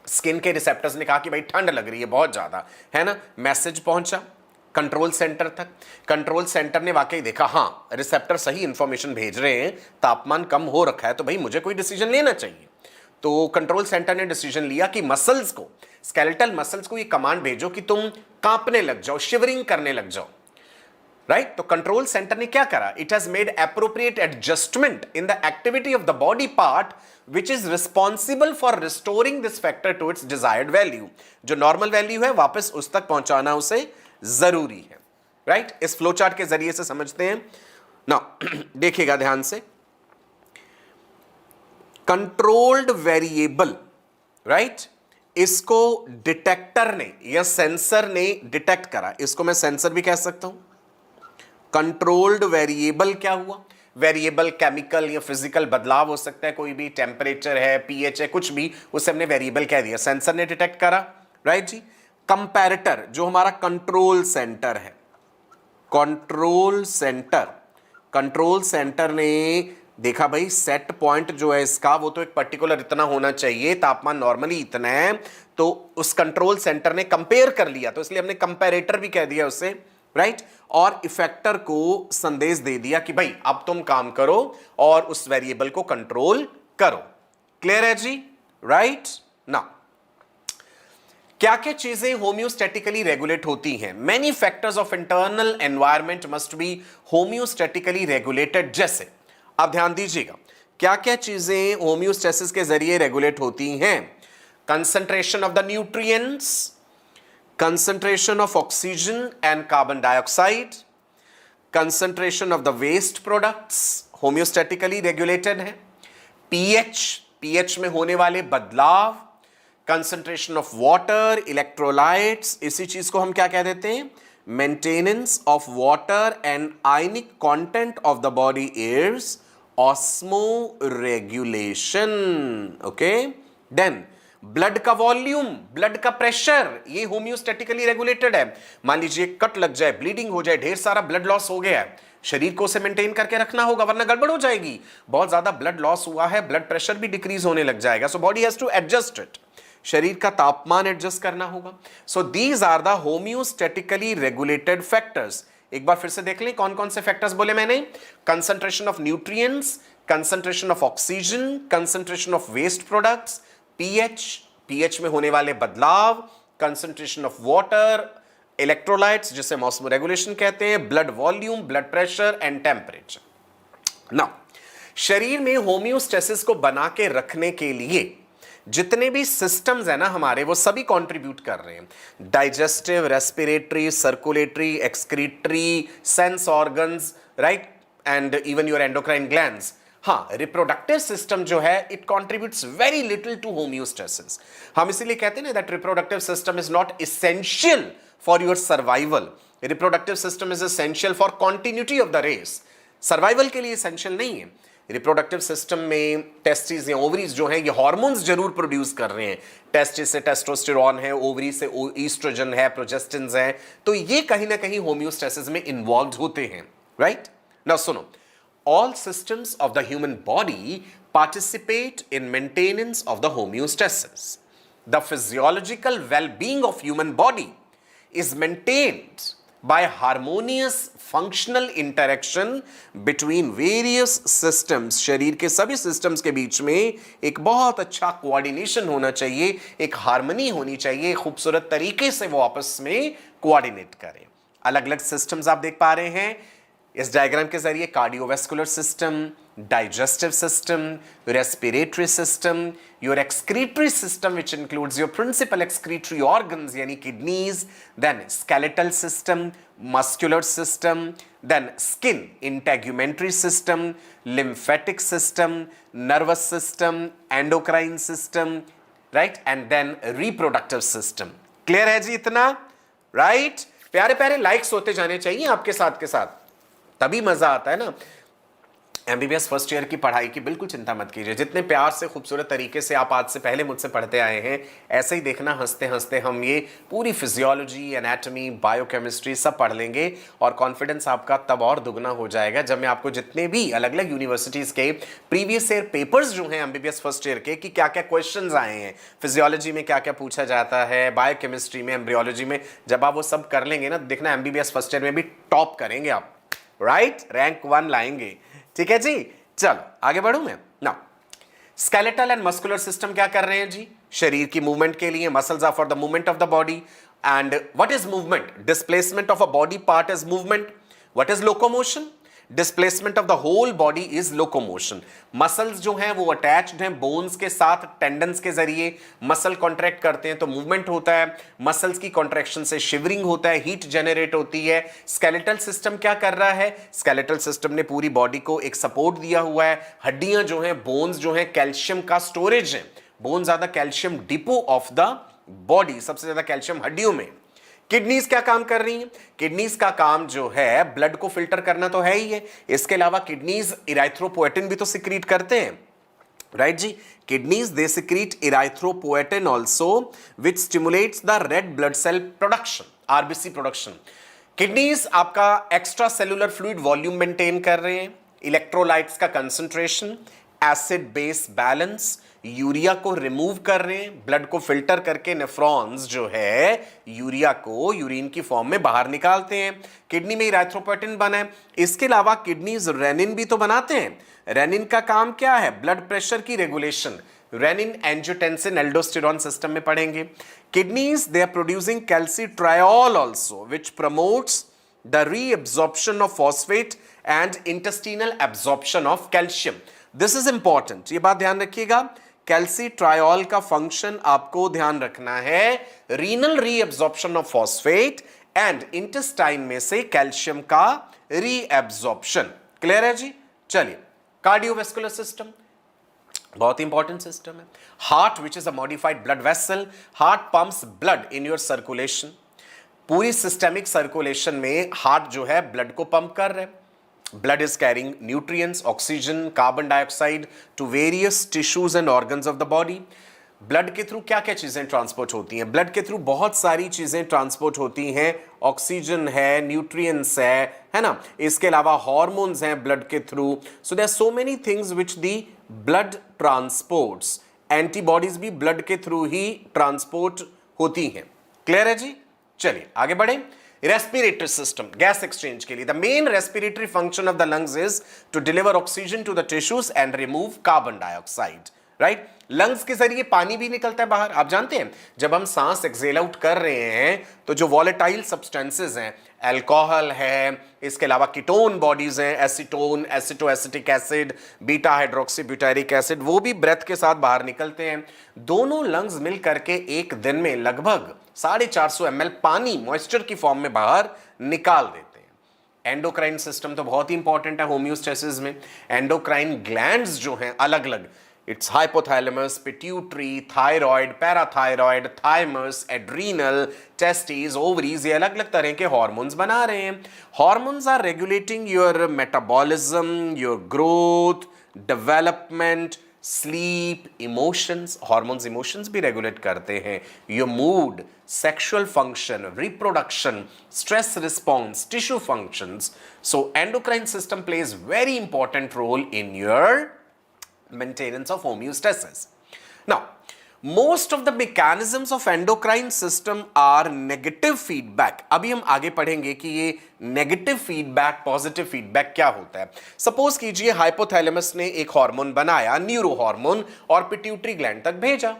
स्किन के रिसेप्टर्स ने कहा कि भाई ठंड लग रही है बहुत ज्यादा, है ना, मैसेज पहुंचा कंट्रोल सेंटर तक। कंट्रोल सेंटर ने वाकई देखा, हाँ रिसेप्टर सही इंफॉर्मेशन भेज रहे हैं, तापमान कम हो रखा है, तो भाई मुझे कोई डिसीजन लेना चाहिए। तो कंट्रोल सेंटर ने डिसीजन लिया कि मसल्स को, स्केलेटल मसल्स को ये कमांड भेजो कि तुम कांपने लग जाओ, शिवरिंग करने लग जाओ, राइट। तो कंट्रोल सेंटर ने क्या करा? It has made appropriate adjustment in the activity of the body part which is responsible for restoring this factor to its desired value. जो नॉर्मल वैल्यू है वापस उस तक पहुंचाना उसे जरूरी है, राइट। इस फ्लो चार्ट के जरिए से समझते हैं ना। देखिएगा ध्यान से, कंट्रोल्ड वेरिएबल, राइट, इसको डिटेक्टर ने या सेंसर ने डिटेक्ट करा। इसको मैं सेंसर भी कह सकता हूं। कंट्रोल्ड वेरिएबल क्या हुआ? वेरिएबल केमिकल या फिजिकल बदलाव हो सकता है, कोई भी टेम्परेचर है, पीएच है, कुछ भी, उसे हमने वेरिएबल कह दिया, सेंसर ने डिटेक्ट करा, राइट जी। कंपैरेटर जो हमारा कंट्रोल सेंटर है, कंट्रोल सेंटर ने देखा भाई सेट पॉइंट जो है इसका, वो तो एक पर्टिकुलर इतना होना चाहिए, तापमान नॉर्मली इतना है, तो उस कंट्रोल सेंटर ने कंपेयर कर लिया, तो इसलिए हमने कंपैरेटर भी कह दिया उसे, राइट। और इफेक्टर को संदेश दे दिया कि भाई अब तुम काम करो और उस वेरिएबल को कंट्रोल करो। क्लियर है जी, राइट ना। क्या क्या चीजें होम्योस्टैटिकली रेगुलेट होती हैं? Many factors of internal environment must be homeostatically regulated. जैसे आप ध्यान दीजिएगा, क्या क्या चीजें होम्योस्टेसिस के जरिए रेगुलेट होती हैं? Concentration of the nutrients, concentration of oxygen and carbon dioxide, concentration of the waste products homeostatically regulated है, pH में होने वाले बदलाव, concentration of water, electrolytes, इसी चीज को हम क्या कह देते हैं, maintenance of water and ionic content of the body is osmoregulation. Okay, then blood का वॉल्यूम, ब्लड का प्रेशर, ये होम्योस्टैटिकली रेगुलेटेड है. मान लीजिए कट लग जाए, ब्लीडिंग हो जाए, ढेर सारा ब्लड लॉस हो गया है, शरीर को उसे मेंटेन करके रखना होगा वरना गड़बड़ हो जाएगी. बहुत ज्यादा ब्लड लॉस हुआ है, ब्लड प्रेशर भी डिक्रीज होने लग जाएगा. So body has to adjust it, शरीर का तापमान एडजस्ट करना होगा. So these are the homeostatically regulated factors. एक बार फिर से देख लें कौन कौन से फैक्टर्स बोले मैंने. Concentration of nutrients, concentration of oxygen, concentration of waste products, pH में होने वाले बदलाव, कंसंट्रेशन ऑफ वाटर, इलेक्ट्रोलाइट्स जिसे ऑस्मो रेगुलेशन कहते हैं, blood volume, blood pressure and temperature. Now शरीर में होम्योस्टेसिस को बना के रखने के लिए जितने भी सिस्टम्स है ना हमारे, वो सभी कंट्रीब्यूट कर रहे हैं. Digestive, respiratory, circulatory, excretory, sense organs, right, and even your endocrine glands. हाँ, रिप्रोडक्टिव सिस्टम जो है it contributes very little to homeostasis. हम इसीलिए कहते हैं ना that reproductive system is not essential for your survival. Reproductive system is essential for continuity of the race. Survival के लिए एसेंशियल नहीं है. रिप्रोडक्टिव सिस्टम में टेस्टिस या ओवरीज जो हैं ये हार्मोन्स जरूर प्रोड्यूस कर रहे हैं. टेस्टिस से टेस्टोस्टेरोन है, ओवरी से ईस्ट्रोजन है, प्रोजेस्टिन्स है, तो ये कहीं ना कहीं होम्योस्टेसिस में इन्वॉल्व होते हैं. राइट नाउ सुनो, all systems of the human body participate in maintenance of the homeostasis. The physiological well-being of human body is maintained by harmonious functional interaction between various systems. शरीर के सभी systems के बीच में एक बहुत अच्छा coordination होना चाहिए, एक harmony होनी चाहिए, खूबसूरत तरीके से वो आपस में coordinate करें. अलग अलग systems आप देख पा रहे हैं इस डायग्राम के जरिए. Cardiovascular system, digestive system, respiratory system, your excretory system which includes your principal excretory organs यानी kidneys, then skeletal system, muscular system, then skin integumentary system, lymphatic system, nervous system, endocrine system, right, and then reproductive system. Clear है जी इतना? Right, प्यारे प्यारे likes होते जाने चाहिए आपके साथ के साथ, तभी मजा आता है ना. एमबीबीएस फर्स्ट ईयर की पढ़ाई की बिल्कुल चिंता मत कीजिए. जितने प्यार से खूबसूरत तरीके से आप आज से पहले मुझसे पढ़ते आए हैं, ऐसे ही देखना हंसते हंसते हम ये पूरी फिजियोलॉजी, एनाटॉमी, बायोकेमिस्ट्री सब पढ़ लेंगे और कॉन्फिडेंस आपका तब और दुगना हो जाएगा जब मैं आपको जितने भी अलग अलग यूनिवर्सिटीज़ के प्रीवियस ईयर पेपर्स जो हैं एमबीबीएस फर्स्ट ईयर के, कि क्या क्या क्वेश्चन आए हैं, फिजियोलॉजी में क्या क्या पूछा जाता है, बायोकेमिस्ट्री में, एम्ब्रियोलॉजी में, जब आप वो सब कर लेंगे ना, देखना एमबीबीएस फर्स्ट ईयर में भी टॉप करेंगे आप. राइट, रैंक 1 लाएंगे. ठीक है जी, चलो आगे बढ़ूं मैं. Now skeletal and muscular system क्या कर रहे हैं जी? शरीर की मूवमेंट के लिए. Muscles are for the movement of the body. And what is movement? Displacement of a body part is movement. What is locomotion? Displacement of the whole body is locomotion. Muscles जो हैं वो attached हैं bones के साथ, tendons के जरिए. Muscle contract करते हैं तो मूवमेंट होता है. मसल्स की कॉन्ट्रैक्शन से शिवरिंग होता है, हीट जनरेट होती है. स्केलेटल सिस्टम क्या कर रहा है? स्केलेटल सिस्टम ने पूरी बॉडी को एक सपोर्ट दिया हुआ है. हड्डियां जो हैं, बोन्स जो हैं, कैल्शियम का स्टोरेज है. Bones are the calcium depot of the body. सबसे ज्यादा कैल्शियम हड्डियों में. किडनीज क्या काम कर रही हैं? किडनीज का काम जो है ब्लड को फिल्टर करना तो है ही है, इसके अलावा किडनीज इराइथ्रोपोएटिन भी तो सिक्रीट करते हैं. राइट जी, kidneys they secrete erythropoietin also which stimulates the red blood cell production, RBC production. Kidneys आपका extracellular fluid volume maintain कर रहे हैं, इलेक्ट्रोलाइट्स का concentration, acid base balance, urea को रिमूव कर रहे हैं, ब्लड को फिल्टर करके नेफ्रॉन्स जो है यूरिया को यूरिन की फॉर्म में बाहर निकालते हैं. किडनी में इराइथ्रोपोएटिन बना है. इसके अलावा किडनीज रेनिन भी तो बनाते हैं. रेनिन का काम क्या है? ब्लड प्रेशर की regulation. Renin, angiotensin, aldosterone system में पढ़ेंगे. Kidneys they are producing calcitriol also which promotes the reabsorption of phosphate and intestinal absorption of calcium. This is important, ये बात ध्यान रखिएगा. कैल्सिट्रायोल का फंक्शन आपको ध्यान रखना है, renal reabsorption of phosphate and intestine में से कैल्शियम का रीएब्जॉर्प्शन। क्लियर है जी? चलिए, कार्डियोवैस्कुलर सिस्टम बहुत इंपॉर्टेंट सिस्टम है। Heart which is a modified blood vessel, heart pumps blood in your circulation. पूरी सिस्टेमिक सर्कुलेशन में हार्ट जो है ब्लड को पंप कर रहे हैं। Blood is carrying nutrients, oxygen, carbon dioxide to various tissues and organs of the body. Blood के through क्या क्या चीजें ट्रांसपोर्ट होती हैं? ब्लड के थ्रू बहुत सारी चीजें ट्रांसपोर्ट होती हैं। ऑक्सीजन है, न्यूट्रिएंट्स है ना, इसके अलावा हार्मोन्स हैं ब्लड के through. So there are so many things which the blood transports. Antibodies भी ब्लड के थ्रू ही ट्रांसपोर्ट होती हैं। क्लियर है जी? चलिए आगे बढ़े। रेस्पिरेटरी सिस्टम, गैस एक्सचेंज के लिए the main respiratory function of the lungs is to deliver oxygen to the tissues and remove carbon dioxide. Right, lungs के जरिए पानी भी निकलता है बाहर। आप जानते हैं जब हम सांस एक्सेल आउट कर रहे हैं तो जो वॉलेटाइल सब्सटेंसेस हैं, अल्कोहल है, इसके अलावा कीटोन बॉडीज हैं, acetone, acetoacetic acid, beta hydroxy butyric acid, वो भी ब्रेथ के साथ बाहर निकलते हैं। दोनों लंग्स मिल करके एक दिन में लगभग 450 ml पानी मॉइस्चर की फॉर्म में बाहर निकाल देते हैं। एंडोक्राइन सिस्टम तो बहुत ही इंपॉर्टेंट है होम्योस्टेसिस में। एंडोक्राइन ग्लैंड्स जो हैं अलग अलग, it's hypothalamus, pituitary, thyroid, parathyroid, thymus, adrenal, testis, ovaries, ये अलग अलग तरह के हार्मोन्स बना रहे हैं। Hormones are regulating your metabolism, your growth, development, sleep, emotions. Hormones emotions भी रेगुलेट करते हैं, your mood, sexual function, reproduction, stress response, tissue functions. So endocrine system plays very important role in your maintenance of homeostasis. Now, most of the mechanisms of endocrine system are negative feedback. अभी हम आगे पढ़ेंगे कि ये negative feedback, positive feedback क्या होता है। Suppose कीजिए हाइपोथैलेमस ने एक हार्मोन बनाया, न्यूरो हार्मोन, और पिट्यूटरी ग्लैंड तक भेजा।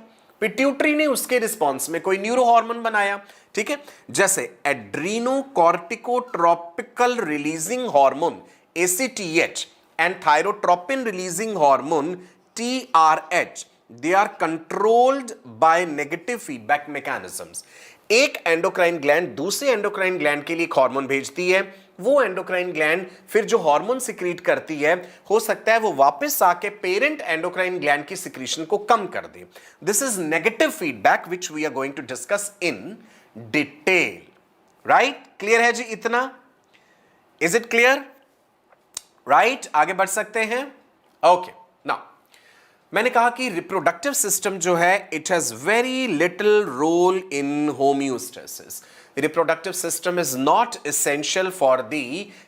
पिट्यूटरी ने उसके रिस्पॉन्स में कोई न्यूरो हार्मोन बनाया, ठीक है, जैसे adrenocorticotropical releasing hormone ACTH and thyrotropin releasing hormone TRH. They are controlled by negative feedback mechanisms. एक एंडोक्राइन ग्लैंड दूसरे एंडोक्राइन ग्लैंड के लिए एक हार्मोन भेजती है, वो एंडोक्राइन ग्लैंड फिर जो हार्मोन सिक्रीट करती है, हो सकता है वो वापस आके पेरेंट एंडोक्राइन ग्लैंड की सिक्रीशन को कम कर दे। This is negative feedback which we are going to discuss in detail. Right, clear है जी इतना? Is it clear? राइट, आगे बढ़ सकते हैं। ओके, नाउ मैंने कहा कि रिप्रोडक्टिव सिस्टम जो है it has very little role in homeostasis. Reproductive system is not essential for the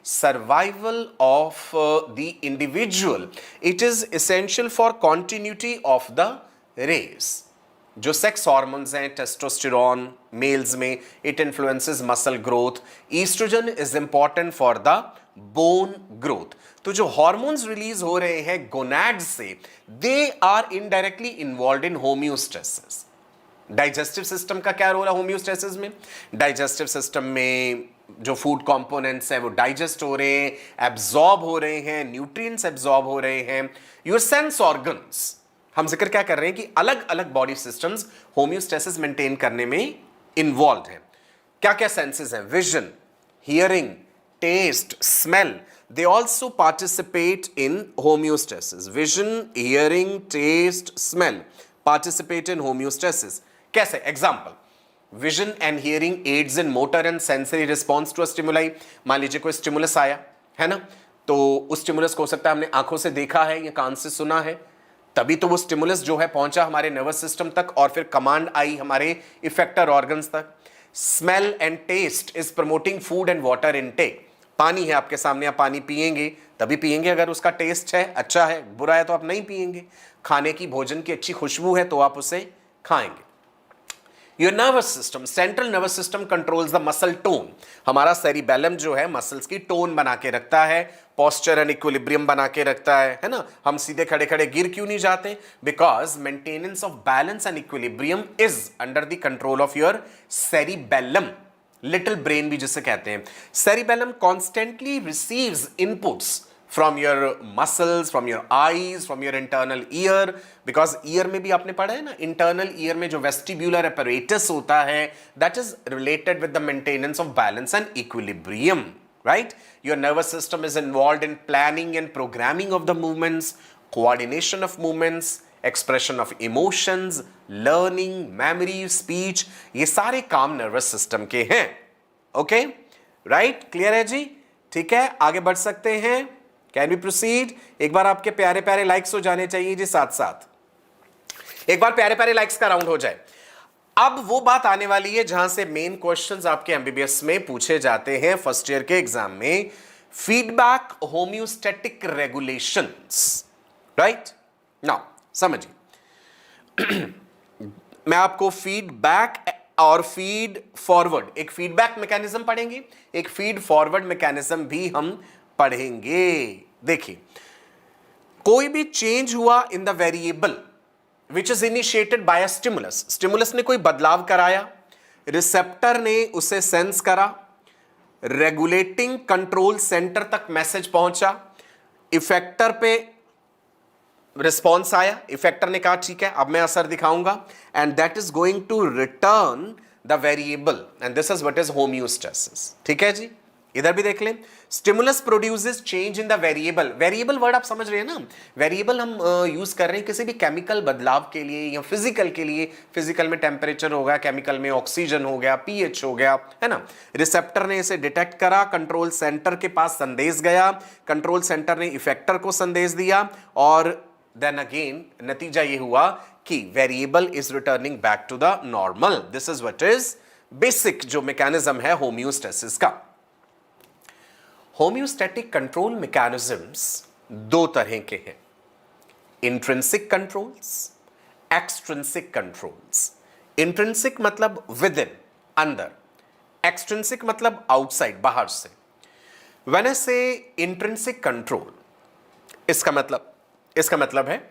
survival of the individual, it is essential for continuity of the race. जो सेक्स हार्मोन्स हैं, testosterone males में, it influences muscle growth. Oestrogen is important for the bone growth. तो जो hormones release हो रहे हैं gonads से, they are indirectly involve in homeostasis. Digestive system का क्या रोल है होम्योस्टेसिस में? डाइजेस्टिव सिस्टम में जो फूड कंपोनेंट्स हैं वो डाइजेस्ट हो रहे हैं, एब्जॉर्ब हो रहे हैं, न्यूट्रिएंट्स एब्जॉर्ब हो रहे हैं। योर सेंस ऑर्गन्स, हम जिक्र क्या कर रहे हैं कि अलग अलग बॉडी सिस्टम्स होम्योस्टेसिस मेंटेन करने में इन्वॉल्व हैं। क्या क्या सेंसेस हैं? Vision, hearing, taste, smell, they also participate in homeostasis. Vision, hearing, taste, smell participate in homeostasis. कैसे? Example, vision and hearing aids in motor and sensory response to a stimuli. मान लीजिए कोई stimulus आया है ना, तो उस स्टिमुलस को हो सकता है हमने आंखों से देखा है या कान से सुना है, तभी तो वो स्टिमुलस जो है पहुंचा हमारे नर्वस सिस्टम तक और फिर कमांड आई हमारे इफेक्टर ऑर्गन्स तक। Smell and taste is promoting food and water intake. पानी है आपके सामने, आप पानी पिएंगे तभी पिएंगे अगर उसका टेस्ट है, अच्छा है, बुरा है तो आप नहीं पिएंगे। खाने की, भोजन की अच्छी खुशबू है तो आप उसे खाएंगे। Your nervous system, central nervous system controls the muscle tone. हमारा सेरिबेलम जो है मसल्स की टोन बना के रखता है, पोस्चर एंड इक्विलिब्रियम बना के रखता है ना। हम सीधे खड़े खड़े गिर क्यों नहीं जाते? Because maintenance of balance and equilibrium is under the control of your cerebellum, little brain भी जिसे कहते हैं। Cerebellum constantly receives inputs from your muscles, from your eyes, from your internal ear, because ear में भी आपने पढ़ा है ना, internal ear में जो vestibular apparatus होता है, that is related with the maintenance of balance and equilibrium, right? Your nervous system is involved in planning and programming of the movements, coordination of movements, expression of emotions, learning, memory, speech, ये सारे काम nervous system के हैं. Okay? Right? Clear है जी? ठीक है, आगे बढ़ सकते हैं. Can we proceed? एक बार आपके प्यारे प्यारे लाइक्स हो जाने चाहिए जी, साथ साथ एक बार प्यारे प्यारे लाइक्स का राउंड हो जाए. अब वो बात आने वाली है जहां से मेन क्वेश्चंस आपके एमबीबीएस में पूछे जाते हैं फर्स्ट ईयर के एग्जाम में. Feedback homeostatic regulations. Right now समझिए, मैं आपको फीडबैक और फीड फॉरवर्ड, एक फीडबैक मैकेनिज्म पढ़ेंगे, एक फीड फॉरवर्ड मैकेनिज्म भी हम पढ़ेंगे. देखिए, कोई भी चेंज हुआ in the variable which is initiated by a stimulus, stimulus ने कोई बदलाव कराया, रिसेप्टर ने उसे सेंस करा, रेगुलेटिंग कंट्रोल सेंटर तक मैसेज पहुंचा, इफेक्टर पे रिस्पॉन्स आया, इफेक्टर ने कहा ठीक है अब मैं असर दिखाऊंगा, and that is going to return the variable, and this is what is homeostasis. ठीक है जी, इधर भी देख लें. Stimulus produces change in the variable. Variable word आप समझ रहे हैं ना, वेरिएबल हम यूज कर रहे हैं किसी भी केमिकल बदलाव के लिए या फिजिकल के लिए. फिजिकल में टेम्परेचर हो गया, केमिकल में ऑक्सीजन हो गया, पीएच हो गया, है ना. रिसेप्टर ने इसे डिटेक्ट करा, कंट्रोल सेंटर के पास संदेश गया, कंट्रोल सेंटर ने इफेक्टर को संदेश दिया, और देन अगेन नतीजा ये हुआ कि variable is returning back to the normal. This is what is basic जो मैकेनिज्म है होम्योस्टेसिस का. होम्योस्टैटिक कंट्रोल मैकेनिज्म्स दो तरह के हैं, intrinsic controls, extrinsic controls. Intrinsic मतलब विद इन, अंदर, एक्सट्रिंसिक मतलब आउटसाइड, बाहर से. व्हेन आई से इंट्रिंसिक कंट्रोल, इसका मतलब है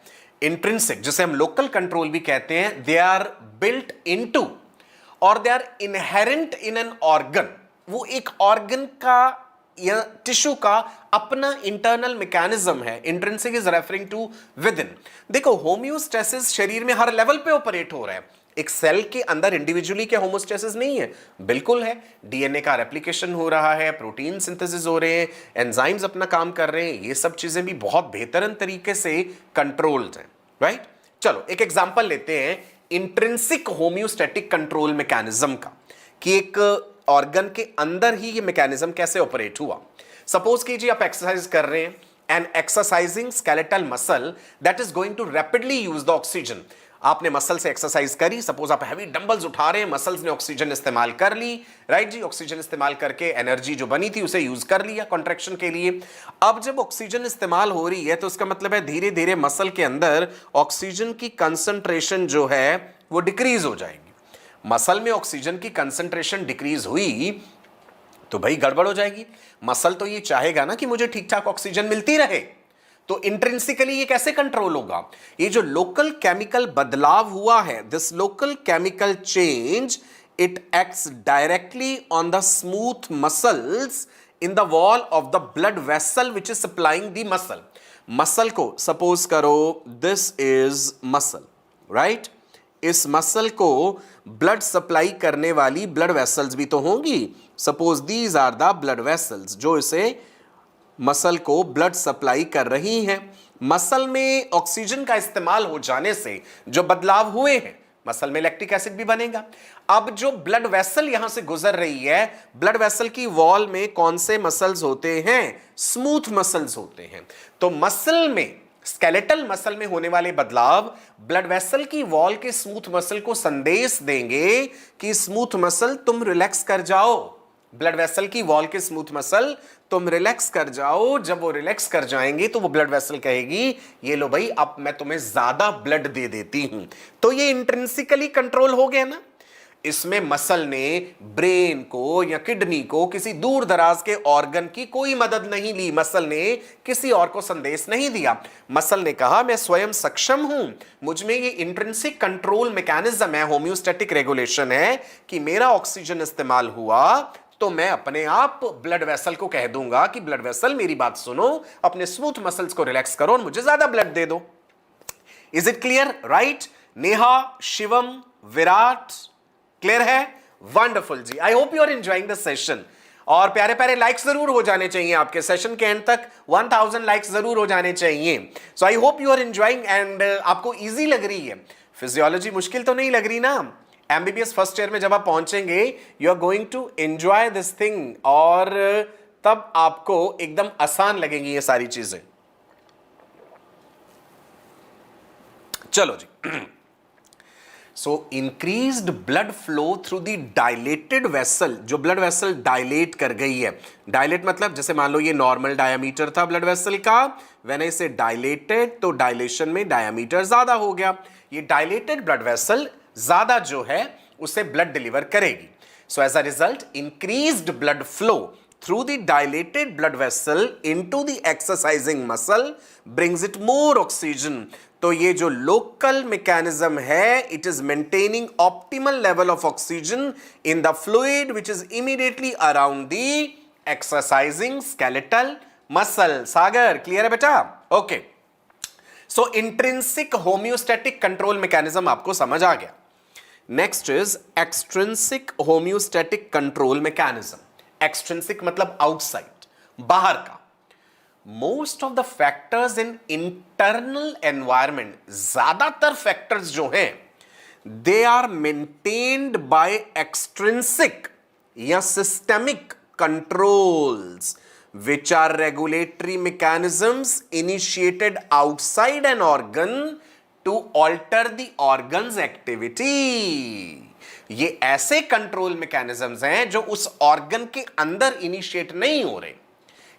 इंट्रिंसिक, जिसे हम लोकल कंट्रोल भी कहते हैं, दे आर बिल्ट इनटू और they are inherent in an organ. वो एक ऑर्गन का या टिश्यू का अपना इंटरनल मैकेनिज्म है. Intrinsic is referring to within. देखो, होम्योस्टेसिस शरीर में हर लेवल पे ऑपरेट हो रहा है. एक सेल के अंदर इंडिविजुअली क्या होमोस्टेसिस नहीं है? बिल्कुल है. डीएनए का रेप्लिकेशन हो रहा है, प्रोटीन सिंथेसिस हो रहे हैं, एंजाइम्स अपना काम कर रहे हैं, ये सब चीजें भी बहुत बेहतरीन तरीके से कंट्रोल्ड हैं. राइट, चलो एक एग्जांपल लेते हैं इंट्रिंसिक होम्योस्टैटिक कंट्रोल मैकेनिज्म का, कि एक ऑर्गन के अंदर ही ये मैकेनिज्म कैसे ऑपरेट हुआ. सपोज कीजिए आप एक्सरसाइज कर रहे हैं, and exercising skeletal muscle that is going to rapidly use the oxygen. आपने मसल से एक्सरसाइज करी, सपोज आप हैवी डंबल्स उठा रहे हैं, मसल्स ने ऑक्सीजन इस्तेमाल कर ली. राइट जी, ऑक्सीजन इस्तेमाल करके एनर्जी जो बनी थी उसे यूज कर लिया कॉन्ट्रैक्शन के लिए. अब जब ऑक्सीजन इस्तेमाल हो रही है तो इसका मतलब है धीरे धीरे मसल के अंदर ऑक्सीजन की कंसंट्रेशन जो है वो डिक्रीज हो जाएगी. मसल में ऑक्सीजन की कंसंट्रेशन डिक्रीज हुई तो भाई गड़बड़ हो जाएगी. मसल तो ये चाहेगा ना कि मुझे ठीक ठाक ऑक्सीजन मिलती रहे. तो इंट्रिंसिकली ये कैसे कंट्रोल होगा? ये जो लोकल केमिकल बदलाव हुआ है, this local chemical change, it acts directly on the smooth muscles in the wall of the blood vessel which is supplying the muscle. Muscle को सपोज करो दिस इज मसल, राइट. इस muscle को blood supply करने वाली blood vessels भी तो होंगी. Suppose these are the blood vessels जो इसे मसल को ब्लड सप्लाई कर रही हैं. मसल में ऑक्सीजन का इस्तेमाल हो जाने से जो बदलाव हुए हैं, मसल में लैक्टिक एसिड भी बनेगा. अब जो ब्लड वेसल यहां से गुजर रही है, ब्लड वेसल की वॉल में कौन से मसल्स होते हैं? स्मूथ मसल्स होते हैं. तो मसल में, स्केलेटल मसल में होने वाले बदलाव ब्लड वेसल की वॉल के स्मूथ मसल को संदेश देंगे कि स्मूथ मसल तुम रिलैक्स कर जाओ. ब्लड वेसल की वॉल के स्मूथ मसल तुम रिलैक्स कर जाओ. जब वो रिलैक्स कर जाएंगे तो वो ब्लड वेसल कहेगी ये लो भाई अब मैं तुम्हें ज्यादा ब्लड दे देती हूं. तो ये इंट्रिंसिकली कंट्रोल हो गया ना. इसमें मसल ने ब्रेन को या किडनी को, किसी दूर दराज के ऑर्गन की कोई मदद नहीं ली. मसल ने किसी और को संदेश नहीं दिया. मसल ने कहा मैं स्वयं सक्षम हूं, मुझ में ये इंट्रिंसिक कंट्रोल मैकेनिज्म है, होम्योस्टैटिक रेगुलेशन है कि मेरा ऑक्सीजन इस्तेमाल हुआ तो मैं अपने आप ब्लड वेसल को कह दूंगा कि ब्लड वेसल मेरी बात सुनो, अपने स्मूथ मसल्स को रिलैक्स करो और मुझे ज्यादा ब्लड दे दो। Is it clear? Right? Neha, Shivam, Virat, clear है? वंडरफुल जी। I hope you are enjoying the session. और प्यारे प्यारे लाइक्स जरूर हो जाने चाहिए आपके सेशन के एंड तक, 1000 लाइक्स जरूर हो जाने चाहिए। So I hope you are enjoying and आपको इजी लग रही है। फिजियोलॉजी मुश्किल तो नहीं लग रही ना? एमबीबीएस फर्स्ट ईयर में जब आप पहुंचेंगे, you are going to enjoy this thing, और तब आपको एकदम आसान लगेंगी ये सारी चीजें। चलो जी। So increased blood flow through the dilated vessel, जो ब्लड वेसल डायलेट कर गई है। डायलेट मतलब जैसे मान लो ये नॉर्मल डायमीटर था ब्लड वेसल का, व्हेन आई से डायलेटेड तो डायलेशन में डायमीटर ज्यादा हो गया। ये डायलेटेड ब्लड वेसल ज्यादा जो है उसे ब्लड डिलीवर करेगी। So as a result increased blood flow through the dilated blood vessel into the exercising muscle brings it more oxygen। तो ये जो लोकल मैकेनिज्म है, it is maintaining optimal level of oxygen in the fluid which is immediately around the exercising skeletal muscle. Sagar, clear है बेटा? Okay. So intrinsic homeostatic control mechanism आपको समझ आ गया। Next is extrinsic homeostatic control mechanism. Extrinsic मतलब outside, बाहर का। Most of the factors in internal environment, ज्यादातर फैक्टर्स जो हैं, they are maintained by extrinsic या systemic controls which are regulatory mechanisms initiated outside an organ to alter the organ's activity। ये ऐसे control mechanisms हैं जो उस ऑर्गन के अंदर इनिशिएट नहीं हो रहे,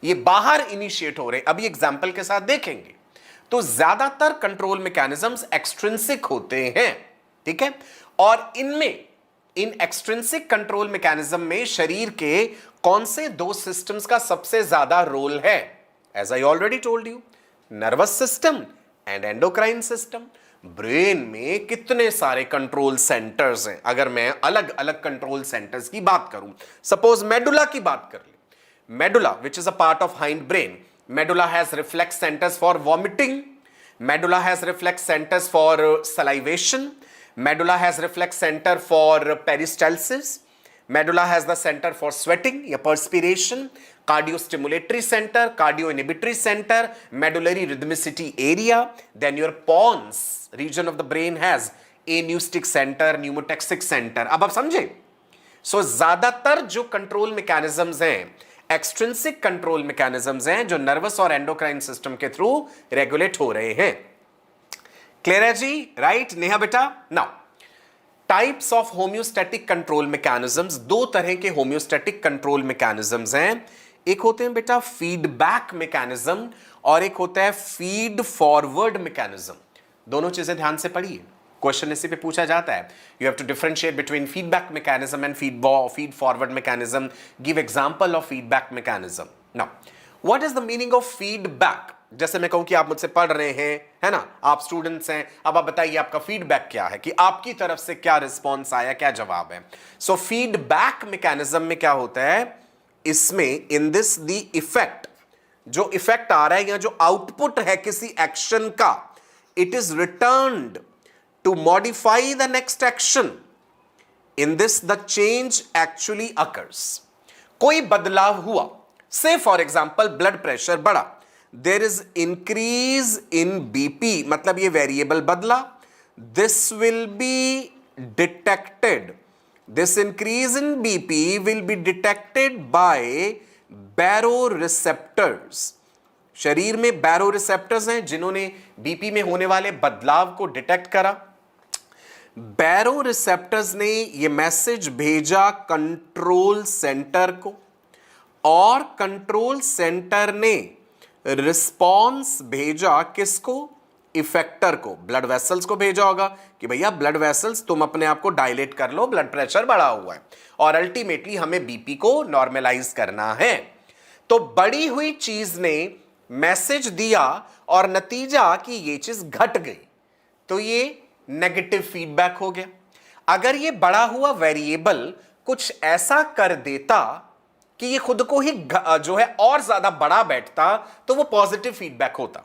ये बाहर इनिशिएट हो रहे। अभी एग्जांपल के साथ देखेंगे। तो ज्यादातर कंट्रोल मैकेनिज्म्स एक्सट्रिंसिक होते हैं, ठीक है? और इनमें, इन एक्सट्रिंसिक कंट्रोल मैकेनिज्म में शरीर के कौन से दो सिस्टम्स का सबसे ज्यादा रोल है? As I already told you, nervous system and endocrine system. Brain में कितने सारे कंट्रोल सेंटर्स हैं। अगर मैं अलग अलग कंट्रोल सेंटर्स की बात करूं, सपोज मेडुला की बात कर ले। Medulla which is a part of hind brain, medulla has reflex centres for vomiting, medulla has reflex centres for salivation, medulla has reflex center for peristalsis, medulla has the center for sweating या perspiration, cardiostimulatory center, cardioinhibitory center, medullary rhythmicity area, then your pons region of the brain has aneustic center, pneumotaxic center। अब आप समझे? सो ज्यादातर जो control mechanisms हैं, extrinsic control mechanisms हैं जो nervous और एंडोक्राइन सिस्टम के थ्रू रेगुलेट हो रहे हैं। क्लियर है जी? राइट नेहा बेटा? Now types of homeostatic control mechanisms, दो तरह के होम्योस्टैटिक कंट्रोल मैकेनिज्म्स हैं। एक होते हैं बेटा फीडबैक मैकेनिज्म और एक होता है फीड फॉरवर्ड मैकेनिज्म। दोनों चीजें ध्यान से पढ़िए, क्वेश्चन इसी पे पूछा जाता है। You have to differentiate between feedback mechanism and feed forward mechanism. Give example of feedback mechanism. Now what is the meaning of feedback? जैसे मैं कहूं कि आप मुझसे पढ़ रहे हैं, है ना, आप स्टूडेंट्स हैं, अब आप बताइए आपका फीडबैक क्या है, कि आपकी तरफ से क्या रिस्पॉन्स आया, क्या जवाब है। सो फीडबैक मैकेनिज्म में क्या होता है, इसमें इन दिस द इफेक्ट, जो इफेक्ट आ रहा है या जो आउटपुट है किसी एक्शन का, it is returned to modify the next action. In this the change actually occurs. कोई बदलाव हुआ, say for example blood pressure बढ़ा, there is increase in BP, मतलब ये वेरिएबल बदला। This will be detected, this increase in BP will be detected by baroreceptors. शरीर में बैरो receptors हैं जिन्होंने बीपी में होने वाले बदलाव को डिटेक्ट करा। बैरो रिसेप्टर्स ने ये मैसेज भेजा कंट्रोल सेंटर को, और कंट्रोल सेंटर ने रिस्पॉन्स भेजा किसको? इफेक्टर को, ब्लड वेसल्स को भेजा होगा कि भैया ब्लड वेसल्स तुम अपने आप को डायलेट कर लो, ब्लड प्रेशर बढ़ा हुआ है, और अल्टीमेटली हमें बीपी को नॉर्मलाइज करना है। तो बड़ी हुई चीज ने मैसेज दिया और नतीजा कि ये चीज घट गई, तो ये नेगेटिव फीडबैक हो गया। अगर ये बड़ा हुआ वेरिएबल कुछ ऐसा कर देता कि ये खुद को ही जो है और ज्यादा बड़ा बैठता तो वो पॉजिटिव फीडबैक होता।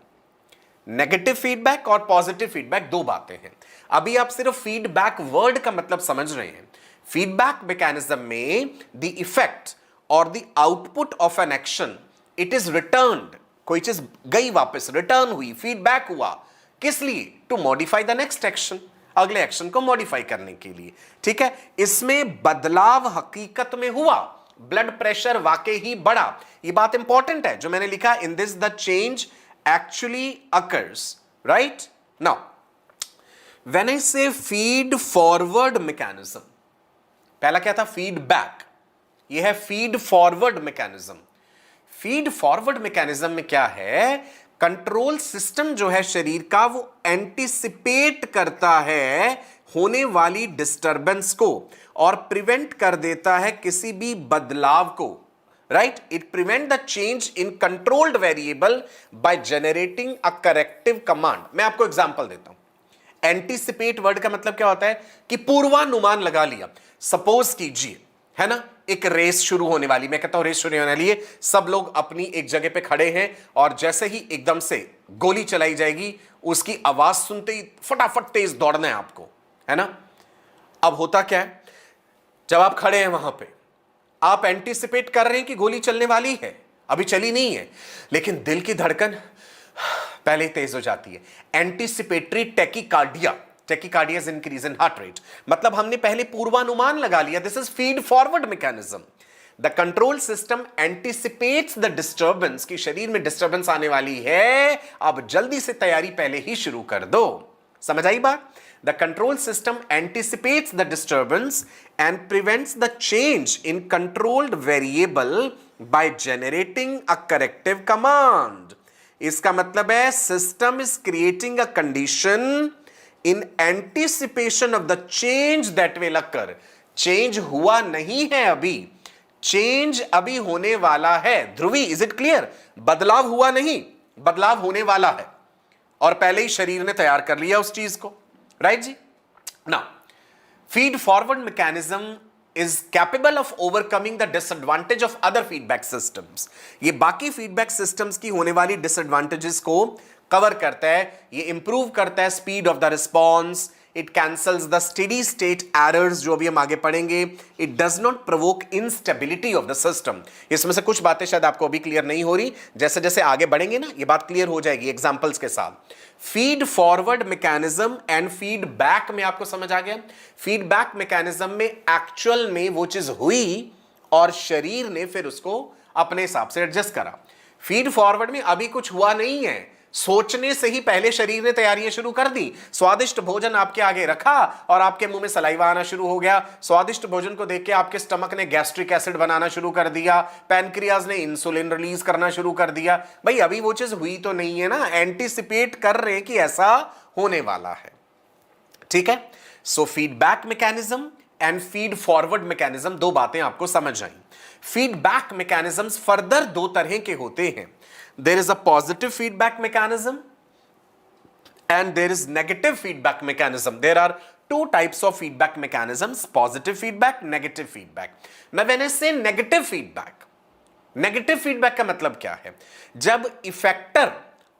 नेगेटिव फीडबैक और पॉजिटिव फीडबैक दो बातें हैं। अभी आप सिर्फ फीडबैक वर्ड का मतलब समझ रहे हैं। फीडबैक मैकेनिज्म में द इफेक्ट और the output of an action, it is returned, कोई चीज गई वापस, रिटर्न हुई, फीडबैक हुआ, किस लिए? To modify the next action, अगले एक्शन को मॉडिफाई करने के लिए। ठीक है, इसमें बदलाव हकीकत में हुआ, ब्लड प्रेशर वाकई ही बढ़ा। ये बात इंपॉर्टेंट है जो मैंने लिखा, इन this the change actually occurs, right? Now, when I say feed forward mechanism, पहला क्या था? feedback, ये है feed forward mechanism। feed forward mechanism में क्या है? कंट्रोल सिस्टम जो है शरीर का, वो एंटिसिपेट करता है होने वाली डिस्टरबेंस को और प्रिवेंट कर देता है किसी भी बदलाव को। Right? It prevent the change in controlled variable by generating a corrective command। मैं आपको एग्जांपल देता हूं। एंटीसिपेट वर्ड का मतलब क्या होता है कि पूर्वानुमान लगा लिया। सपोज कीजिए, है ना, एक रेस शुरू होने वाली, मैं कहता हूं रेस शुरू होने वाली है, सब लोग अपनी एक जगह पे खड़े हैं और जैसे ही एकदम से गोली चलाई जाएगी, उसकी आवाज सुनते ही फटाफट तेज दौड़ना है आपको, है ना। अब होता क्या है, जब आप खड़े हैं वहां पे, आप एंटीसिपेट कर रहे हैं कि गोली चलने वाली है, अभी चली नहीं है, लेकिन दिल की धड़कन पहले ही तेज हो जाती है। Anticipatory tachycardia, tachycardia is increase in heart rate, मतलब हमने पहले पूर्वानुमान लगा लिया। This is feed forward mechanism. The control system anticipates the disturbance, कि शरीर में डिस्टर्बेंस आने वाली है, अब जल्दी से तैयारी पहले ही शुरू कर दो। समझ आई बात? The control system anticipates the disturbance and prevents the change in controlled variable by generating a corrective command। इसका मतलब है system is creating a condition in anticipation of the change that will occur। change हुआ नहीं है अभी, change अभी होने वाला है। ध्रुवी, is it clear? बदलाव हुआ नहीं, बदलाव होने वाला है और पहले ही शरीर ने तैयार कर लिया उस चीज को। राइट जी? Now, feed forward mechanism is capable of overcoming the disadvantage of other feedback systems. ये बाकी फीडबैक सिस्टम्स की होने वाली डिसएडवांटेजेस को कवर करता है, ये इंप्रूव करता है speed of the response, it cancels the steady state errors, जो अभी हम आगे पढ़ेंगे, it does not provoke instability of the system. इसमें से कुछ बातें शायद आपको अभी क्लियर नहीं हो रही, जैसे जैसे आगे बढ़ेंगे ना ये बात क्लियर हो जाएगी एग्जांपल्स के साथ। Feed forward mechanism and feedback में आपको समझ आ गया। फीडबैक मैकेनिज्म में एक्चुअल में वो चीज हुई और शरीर ने फिर उसको अपने हिसाब से एडजस्ट करा। फीड फॉरवर्ड में अभी कुछ हुआ नहीं है, सोचने से ही पहले शरीर ने तैयारियां शुरू कर दी। स्वादिष्ट भोजन आपके आगे रखा और आपके मुंह में सलाइवा आना शुरू हो गया। स्वादिष्ट भोजन को देख के आपके स्टमक ने गैस्ट्रिक एसिड बनाना शुरू कर दिया, पैनक्रियाज ने इंसुलिन रिलीज करना शुरू कर दिया। भाई अभी वो चीज हुई तो नहीं है ना, एंटीसिपेट कर रहे हैं कि ऐसा होने वाला है। ठीक है, so feedback mechanism and feed forward mechanism, दो बातें आपको समझ आई। फीडबैक मैकेनिज्म्स फर्दर दो तरह के होते हैं। There is a positive feedback mechanism and there is negative feedback mechanism। There are two types of feedback mechanisms, positive feedback, negative feedback। Now when I say negative feedback, negative feedback का मतलब क्या है? जब effector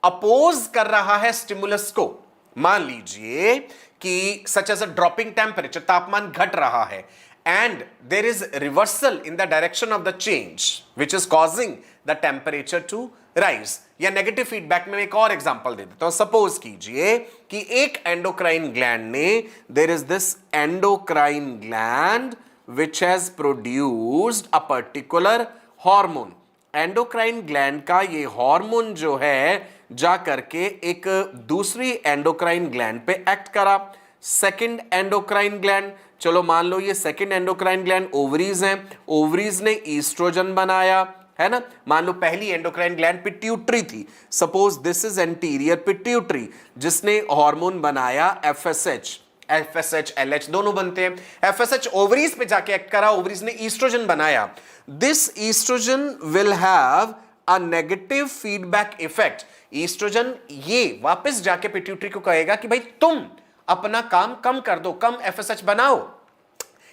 oppose कर रहा है stimulus को, मान लीजिए कि such as a dropping temperature, तापमान घट रहा है, and there is reversal in the direction of the change which is causing the temperature to rise। या नेगेटिव फीडबैक में एक और एग्जांपल दे देता हूं। सपोज कीजिए कि एक एंडोक्राइन ग्लैंड ने, there is this endocrine gland which has produced a particular hormone। Endocrine gland का ये हार्मोन जो है जा करके एक दूसरी एंडोक्राइन ग्लैंड पे एक्ट करा। सेकंड एंडोक्राइन ग्लैंड, चलो मान लो ये सेकंड एंडोक्राइन ग्लैंड ओवरीज है, ओवरीज ने ईस्ट्रोजन बनाया, है ना। मान लो पहली एंडोक्राइन ग्लैंड पिट्यूटरी थी, suppose this is anterior pituitary, जिसने हार्मोन बनाया एफएसएच, एफएसएच एलएच दोनों बनते हैं। एफएसएच ओवरीज पे जाके एक्ट करा, ओवरीज ने ईस्ट्रोजन बनाया। This estrogen will have a negative feedback effect. Estrogen ये वापस जाके पिट्यूटरी को कहेगा कि भाई तुम अपना काम कम कर दो, कम एफएसएच बनाओ।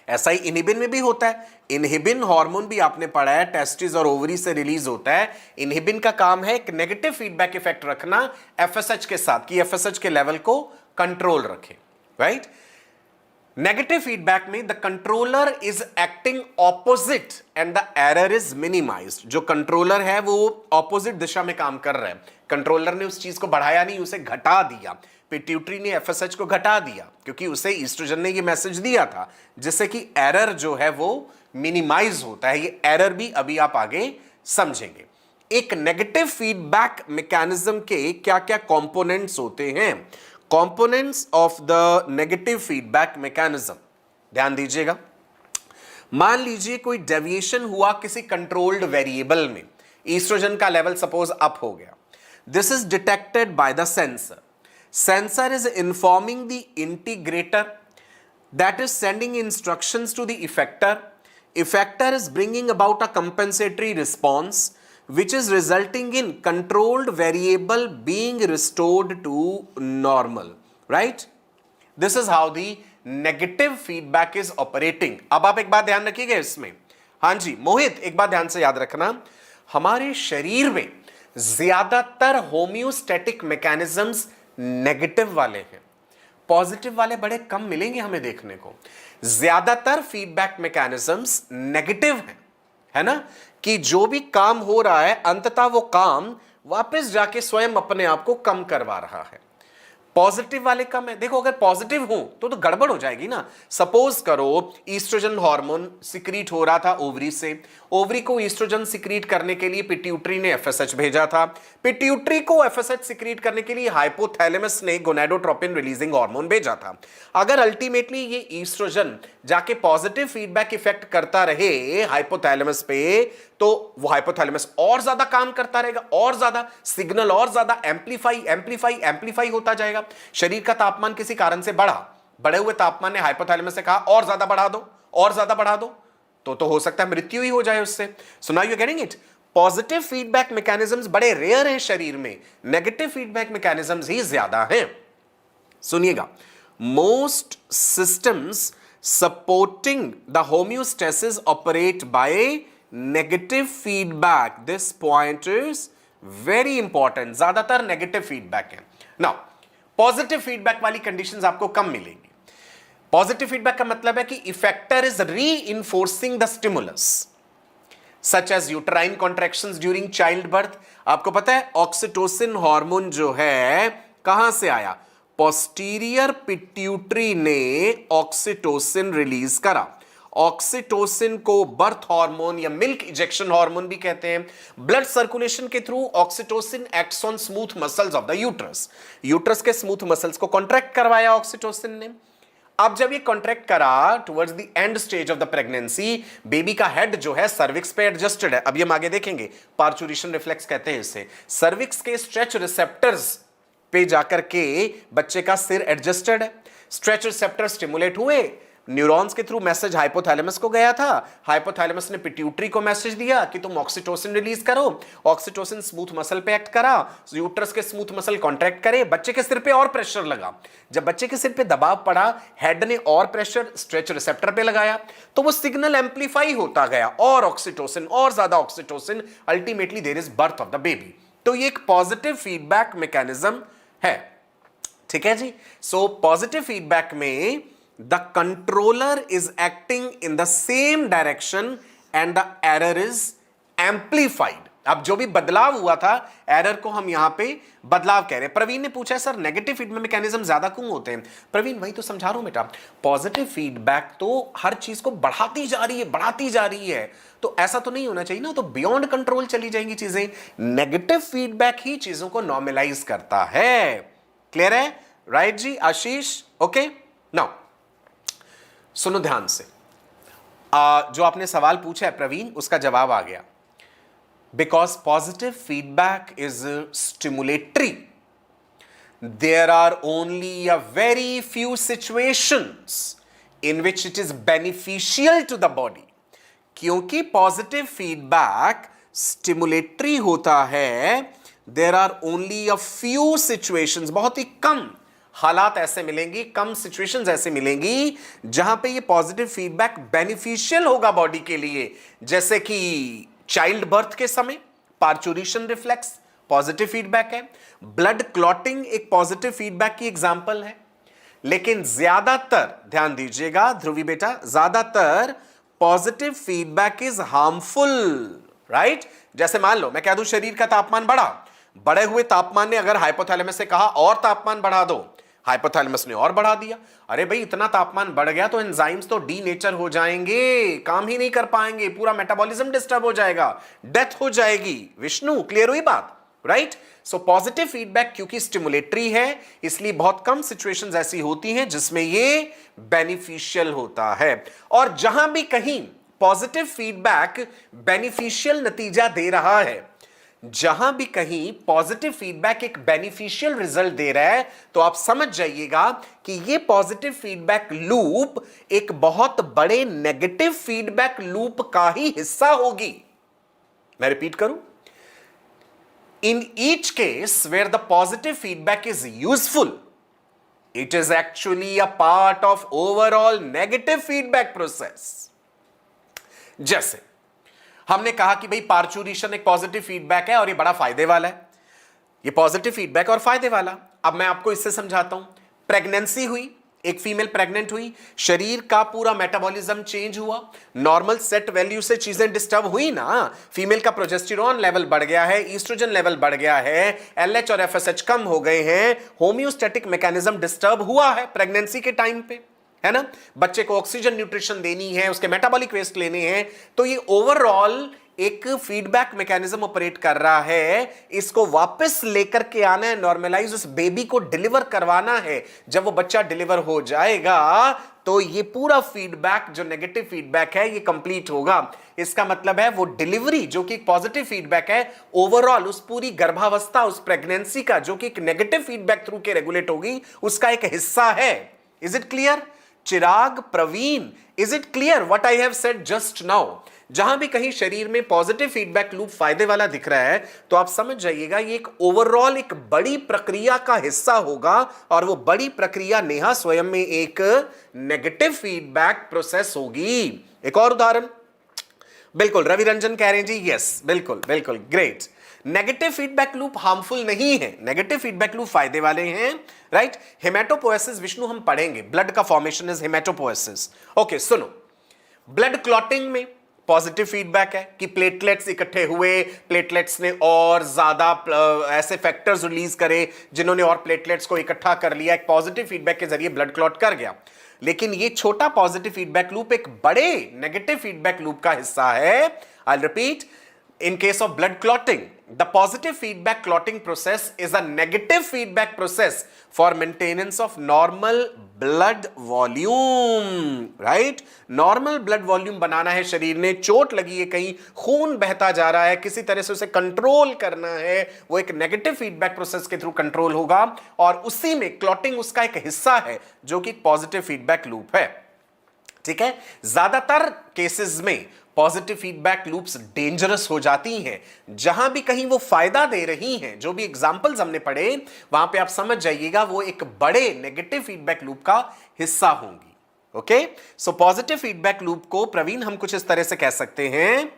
ऐसा ही इनहिबिन में भी होता है। इनहिबिन हार्मोन भी आपने पढ़ा है, टेस्टिस और ओवरी से रिलीज होता है। इनहिबिन का काम है एक नेगेटिव फीडबैक इफेक्ट रखना एफएसएच के साथ, कि एफएसएच के लेवल को कंट्रोल रखे, राइट। नेगेटिव फीडबैक में the controller is acting opposite and the error is minimised. जो कंट्रोलर है वो ऑपोजिट दिशा में काम कर रहा है। कंट्रोलर ने उस चीज को बढ़ाया नहीं, उसे घटा दिया। पिट्यूटरी ने एफएसएच को घटा दिया क्योंकि उसे ईस्ट्रोजन ने ये मैसेज दिया था, जिससे कि एरर जो है वो मिनिमाइज होता है। ये एरर भी अभी आप आगे समझेंगे। एक नेगेटिव फीडबैक मैकेनिज्म के क्या क्या कंपोनेंट्स होते हैं? Components of the negative feedback mechanism, ध्यान दीजिएगा। मान लीजिए कोई डेविएशन हुआ किसी कंट्रोल्ड वेरिएबल में, ईस्ट्रोजन का लेवल सपोज अप हो गया। This is detected by the sensor. Sensor is informing the integrator that is sending instructions to the effector. Effector is bringing about a compensatory response which is resulting in controlled variable being restored to normal, right? This is how the negative feedback is operating. अब आप एक बात ध्यान रखिएगा इसमें। हाँ जी मोहित, एक बात ध्यान से याद रखना, हमारे शरीर में ज्यादातर होम्योस्टैटिक मैकेनिज्म्स नेगेटिव वाले हैं, पॉजिटिव वाले बड़े कम मिलेंगे हमें देखने को। ज्यादातर फीडबैक मैकेनिज्म्स नेगेटिव हैं, है ना, कि जो भी काम हो रहा है अंततः वो काम वापस जाके स्वयं अपने आप को कम करवा रहा है। पॉजिटिव वाले कम है। देखो अगर पॉजिटिव हूं तो गड़बड़ हो जाएगी ना। सपोज करो ईस्ट्रोजन हार्मोन सिक्रीट हो रहा था ओवरी से, ओवरी को ईस्ट्रोजन सिक्रीट करने के लिए पिट्यूटरी ने एफएसएच भेजा था, पिट्यूटरी को एफएसएच सिक्रीट करने के लिए हाइपोथैलेमस ने गोनाडोट्रोपिन रिलीजिंग हार्मोन भेजा था। अगर अल्टीमेटली ये ईस्ट्रोजन जाके पॉजिटिव फीडबैक इफेक्ट करता रहे हाइपोथैलेमस पे, तो वो हाइपोथैलेमस और ज्यादा काम करता रहेगा, और ज्यादा सिग्नल और ज्यादा एम्पलीफाई होता जाएगा। शरीर का तापमान किसी कारण से बढ़ा, बढ़े हुए तापमान ने हाइपोथैलेमस से कहा और ज्यादा बढ़ा दो, और ज्यादा बढ़ा दो, तो हो सकता है मृत्यु ही हो जाए उससे। So now you getting it. Positive feedback mechanisms बड़े रेयर हैं शरीर में, नेगेटिव फीडबैक मैकेनिज्म्स ही ज्यादा हैं। सुनिएगा, most systems supporting the homeostasis operate by negative feedback. This point is very important. ज्यादातर नेगेटिव फीडबैक है। नाउ पॉजिटिव फीडबैक वाली कंडीशंस आपको कम मिलेंगी। पॉजिटिव फीडबैक का मतलब है कि effector is reinforcing the stimulus such as uterine contractions during childbirth. आपको पता है ऑक्सीटोसिन हार्मोन जो है कहां से आया? पोस्टीरियर पिट्यूटरी ने ऑक्सीटोसिन रिलीज करा। ऑक्सीटोसिन को बर्थ हार्मोन या मिल्क इजेक्शन हार्मोन भी कहते हैं। ब्लड सर्कुलेशन के through oxytocin acts on smooth muscles of the uterus. Uterus के स्मूथ मसल्स को कॉन्ट्रैक्ट करवाया ऑक्सीटोसिन ने। अब जब ये कॉन्ट्रैक्ट करा towards the end stage of the pregnancy, baby का हेड जो है सर्विक्स पे एडजस्टेड है। अभी हम आगे देखेंगे, पार्चुरेशन रिफ्लेक्स कहते हैं इसे। सर्विक्स के स्ट्रेच रिसेप्टर्स पे जाकर के बच्चे का सिर एडजस्टेड है। स्ट्रेच रिसेप्टर स्टिमुलेट हुए, न्यूरॉन्स के थ्रू मैसेज हाइपोथैलेमस को गया था। हाइपोथैलेमस ने पिट्यूटरी को मैसेज दिया कि तुम ऑक्सीटोसिन रिलीज करो। ऑक्सीटोसिन स्मूथ मसल पे एक्ट करा, यूट्रस के स्मूथ मसल कॉन्ट्रैक्ट करे, बच्चे के सिर पे और प्रेशर लगा। जब बच्चे के सिर पे दबाव पड़ा, हेड ने और प्रेशर स्ट्रेच रिसेप्टर पे लगाया, तो वो सिग्नल एम्पलीफाई होता गया, और ऑक्सीटोसिन और ज्यादा oxytocin, ultimately there is birth of the baby. तो ये एक पॉजिटिव फीडबैक मैकेनिज्म है, ठीक है जी। सो पॉजिटिव फीडबैक में the controller is acting in the same direction and the error is amplified। अब जो भी बदलाव हुआ था, एरर को हम यहां पे बदलाव कह रहे हैं। प्रवीण ने पूछा सर नेगेटिव फीडबैक मैकेनिज्म ज्यादा क्यों होते हैं? प्रवीण वही तो समझा रहा हूं बेटा, पॉजिटिव फीडबैक तो हर चीज को बढ़ाती जा रही है, तो ऐसा तो नहीं होना चाहिए ना, तो बियॉन्ड कंट्रोल चली जाएंगी चीजें। नेगेटिव फीडबैक ही चीजों को नॉर्मलाइज करता है। क्लियर है? राइट जी आशीष? ओके, नाउ सुनो ध्यान से। जो आपने सवाल पूछा है प्रवीण, उसका जवाब आ गया। Because positive feedback is stimulatory, there are only a very few situations in which it is beneficial to the body. क्योंकि पॉजिटिव फीडबैक स्टिमुलेटरी होता है, there are only a few situations, बहुत ही कम हालात ऐसे मिलेंगी, कम सिचुएशंस ऐसे मिलेंगी जहां पे ये पॉजिटिव फीडबैक बेनिफिशियल होगा बॉडी के लिए, जैसे कि चाइल्ड बर्थ के समय पार्चुरेशन रिफ्लेक्स पॉजिटिव फीडबैक है, ब्लड क्लॉटिंग एक पॉजिटिव फीडबैक की एग्जांपल है। लेकिन ज्यादातर ध्यान दीजिएगा ध्रुवी बेटा, ज्यादातर positive feedback is harmful, right. जैसे मान लो मैं कह दूं शरीर का तापमान बढ़ा, बढ़े हुए तापमान ने अगर हाइपोथैलेमस से कहा और तापमान बढ़ा दो, हाइपोथैलेमस ने और बढ़ा दिया। अरे भाई इतना तापमान बढ़ गया तो एंजाइम्स तो डीनेचर हो जाएंगे, काम ही नहीं कर पाएंगे, पूरा मेटाबॉलिज्म डिस्टर्ब हो जाएगा, डेथ हो जाएगी। विष्णु क्लियर हुई बात, राइट। सो पॉजिटिव फीडबैक क्योंकि स्टिमुलेटरी है, इसलिए बहुत कम सिचुएशंस ऐसी होती हैं जिसमें ये बेनिफिशियल होता है। और जहां भी कहीं पॉजिटिव फीडबैक बेनिफिशियल नतीजा दे रहा है, जहां भी कहीं पॉजिटिव फीडबैक एक बेनिफिशियल रिजल्ट दे रहा है, तो आप समझ जाइएगा कि ये पॉजिटिव फीडबैक लूप एक बहुत बड़े नेगेटिव फीडबैक लूप का ही हिस्सा होगी। मैं रिपीट करूं, in each case where the positive feedback is useful, it is actually a part of overall negative feedback process. जैसे हमने कहा कि भाई पार्चुरेशन एक पॉजिटिव फीडबैक है और ये बड़ा फायदे वाला है, ये पॉजिटिव फीडबैक और फायदे वाला। अब मैं आपको इससे समझाता हूं। प्रेगनेंसी हुई, एक फीमेल प्रेग्नेंट हुई, शरीर का पूरा मेटाबॉलिज्म चेंज हुआ, नॉर्मल सेट वैल्यू से चीजें डिस्टर्ब हुई ना, फीमेल का प्रोजेस्टेरॉन लेवल बढ़ गया है, ईस्ट्रोजन लेवल बढ़ गया है, एलएच और एफएसएच कम हो गए हैं, होम्योस्टैटिक मैकेनिज्म डिस्टर्ब हुआ है प्रेगनेंसी के टाइम पे, है ना। बच्चे को ऑक्सीजन न्यूट्रिशन देनी है, उसके मेटाबॉलिक वेस्ट लेने हैं, तो ये ओवरऑल एक फीडबैक मैकेनिज्म ऑपरेट कर रहा है, इसको वापस लेकर के आना है, नॉर्मलाइज उस बेबी को डिलीवर करवाना है। जब वो बच्चा डिलीवर हो जाएगा तो ये पूरा फीडबैक जो नेगेटिव फीडबैक है ये कंप्लीट होगा। इसका मतलब है वो डिलीवरी जो कि एक पॉजिटिव फीडबैक है, ओवरऑल उस पूरी गर्भावस्था, उस प्रेगनेंसी का जो कि एक नेगेटिव फीडबैक थ्रू के रेगुलेट होगी, उसका एक हिस्सा है। Is it clear? Chirag, Praveen, is it clear what I have said just now? जहां भी कहीं शरीर में पॉजिटिव फीडबैक लूप फायदे वाला दिख रहा है तो आप समझ जाइएगा ये एक ओवरऑल एक बड़ी प्रक्रिया का हिस्सा होगा, और वो बड़ी प्रक्रिया नेहा स्वयं में एक नेगेटिव फीडबैक प्रोसेस होगी। एक और उदाहरण, बिल्कुल रवि रंजन कह रहे हैं जी, यस बिल्कुल बिल्कुल, great. Negative feedback loop harmful नहीं है, नेगेटिव फीडबैक लूप फायदे वाले हैं, राइट। हेमेटोपोएसिस विष्णु हम पढ़ेंगे, ब्लड का फॉर्मेशन इज हेमेटोपोएसिस। ओके सुनो, ब्लड क्लॉटिंग में पॉजिटिव फीडबैक है कि प्लेटलेट्स इकट्ठे हुए, प्लेटलेट्स ने और ज्यादा ऐसे फैक्टर्स रिलीज करे जिन्होंने और प्लेटलेट्स को इकट्ठा कर लिया, एक पॉजिटिव फीडबैक के जरिए ब्लड क्लॉट कर गया। लेकिन ये छोटा पॉजिटिव फीडबैक लूप एक बड़े नेगेटिव फीडबैक लूप का हिस्सा है। I repeat, in case of blood clotting, the positive feedback clotting process is a negative feedback process for maintenance of normal blood volume, right? Normal blood volume बनाना है शरीर ने, चोट लगी है कहीं, खून बहता जा रहा है, किसी तरह से उसे कंट्रोल करना है, वो एक नेगेटिव फीडबैक प्रोसेस के थ्रू कंट्रोल होगा, और उसी में क्लॉटिंग उसका एक हिस्सा है जो कि पॉजिटिव फीडबैक लूप है। ठीक है, ज्यादातर केसेस में पॉजिटिव फीडबैक लूप्स डेंजरस हो जाती हैं, जहां भी कहीं वो फायदा दे रही हैं, जो भी एग्जांपल्स हमने पढ़े वहां पे आप समझ जाइएगा वो एक बड़े नेगेटिव फीडबैक लूप का हिस्सा होंगी। ओके, सो पॉजिटिव फीडबैक लूप को प्रवीण हम कुछ इस तरह से कह सकते हैं,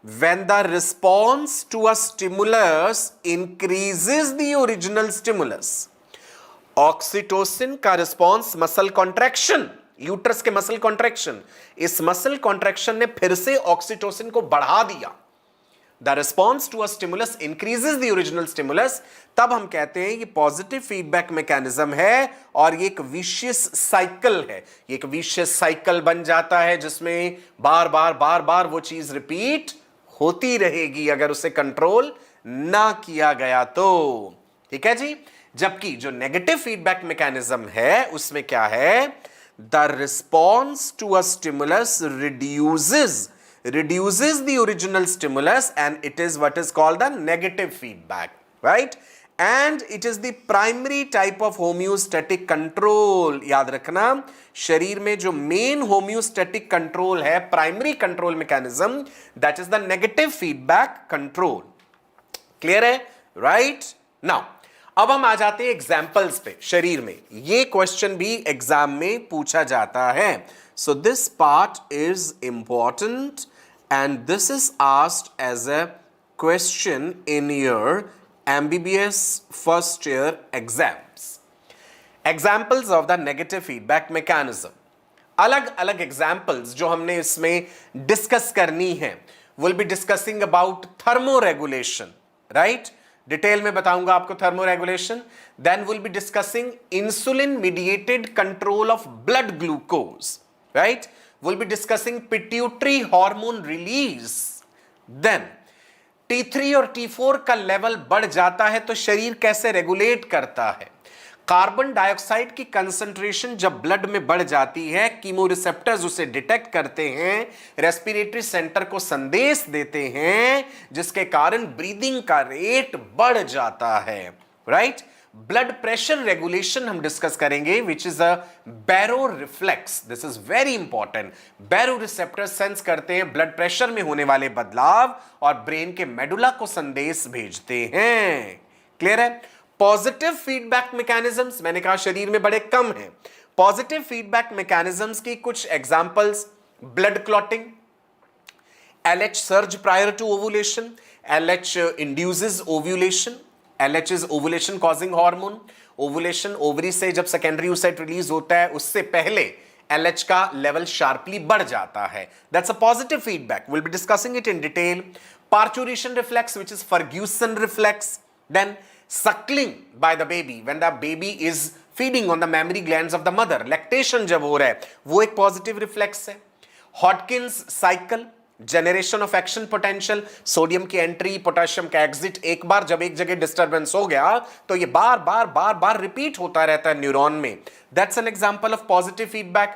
when the response to a stimulus increases the original stimulus, oxytocin का रिस्पॉन्स मसल कॉन्ट्रैक्शन, यूट्रस के मसल कॉन्ट्रैक्शन, इस मसल कॉन्ट्रैक्शन ने फिर से ऑक्सीटोसिन को बढ़ा दिया। The response to a stimulus increases the original stimulus, तब हम कहते हैं ये पॉजिटिव फीडबैक मैकेनिज्म है, और ये एक विशियस साइकिल है, ये एक विशियस साइकिल बन जाता है जिसमें बार बार वो चीज रिपीट होती रहेगी अगर उसे कंट्रोल ना किया गया तो। ठीक है जी। जबकि जो नेगेटिव फीडबैक मैकेनिज्म है उसमें क्या है, the response to a stimulus reduces the original stimulus, and it is what is called the negative feedback, right? And it is the primary type of homeostatic control. याद रखना, शरीर में जो main homeostatic control है, primary control mechanism, that is the negative feedback control. Clear है? Right. Now अब हम आ जाते हैं एग्जाम्पल्स पे शरीर में। ये क्वेश्चन भी एग्जाम में पूछा जाता है। So this part is important and this is asked as a question in your MBBS first year exams. Examples of the negative feedback mechanism. अलग अलग एग्जाम्पल्स जो हमने इसमें डिस्कस करनी है। Will be discussing about thermoregulation, right? Detail में बताऊंगा आपको thermoregulation. Then will be discussing insulin mediated control of blood glucose, right? Will be discussing pituitary hormone release. Then T3 और T4 का लेवल बढ़ जाता है तो शरीर कैसे रेगुलेट करता है। कार्बन डाइऑक्साइड की कंसंट्रेशन जब ब्लड में बढ़ जाती है, कीमोरिसेप्टर्स उसे डिटेक्ट करते हैं, रेस्पिरेटरी सेंटर को संदेश देते हैं, जिसके कारण ब्रीदिंग का रेट बढ़ जाता है, राइट? ब्लड प्रेशर रेगुलेशन हम डिस्कस करेंगे, which is a baroreflex. This is very important. Baroreceptor sense करते हैं ब्लड प्रेशर में होने वाले बदलाव और ब्रेन के मेडुला को संदेश भेजते हैं। क्लियर है? पॉजिटिव फीडबैक मैकेनिज्म्स, मैंने कहा शरीर में बड़े कम हैं। पॉजिटिव फीडबैक मैकेनिज्म्स की कुछ examples: blood clotting, LH surge prior to ovulation, LH induces ovulation, LH is ovulation causing hormone. Ovulation, ovary से जब सेकेंडरी oocyte रिलीज होता है उससे पहले LH का लेवल शार्पली बढ़ जाता है। That's a positive feedback. We'll be discussing it in detail. Parturition reflex, which is Ferguson reflex. Then suckling by the baby when the baby is feeding on the mammary glands of the mother. Lactation जब हो रहा है वो एक positive reflex है। Hodgkin's cycle, generation of action potential, sodium की entry, potassium का exit. एक बार जब एक जगह डिस्टर्बेंस हो गया तो ये बार बार रिपीट होता रहता है न्यूरॉन में। That's an example of positive feedback.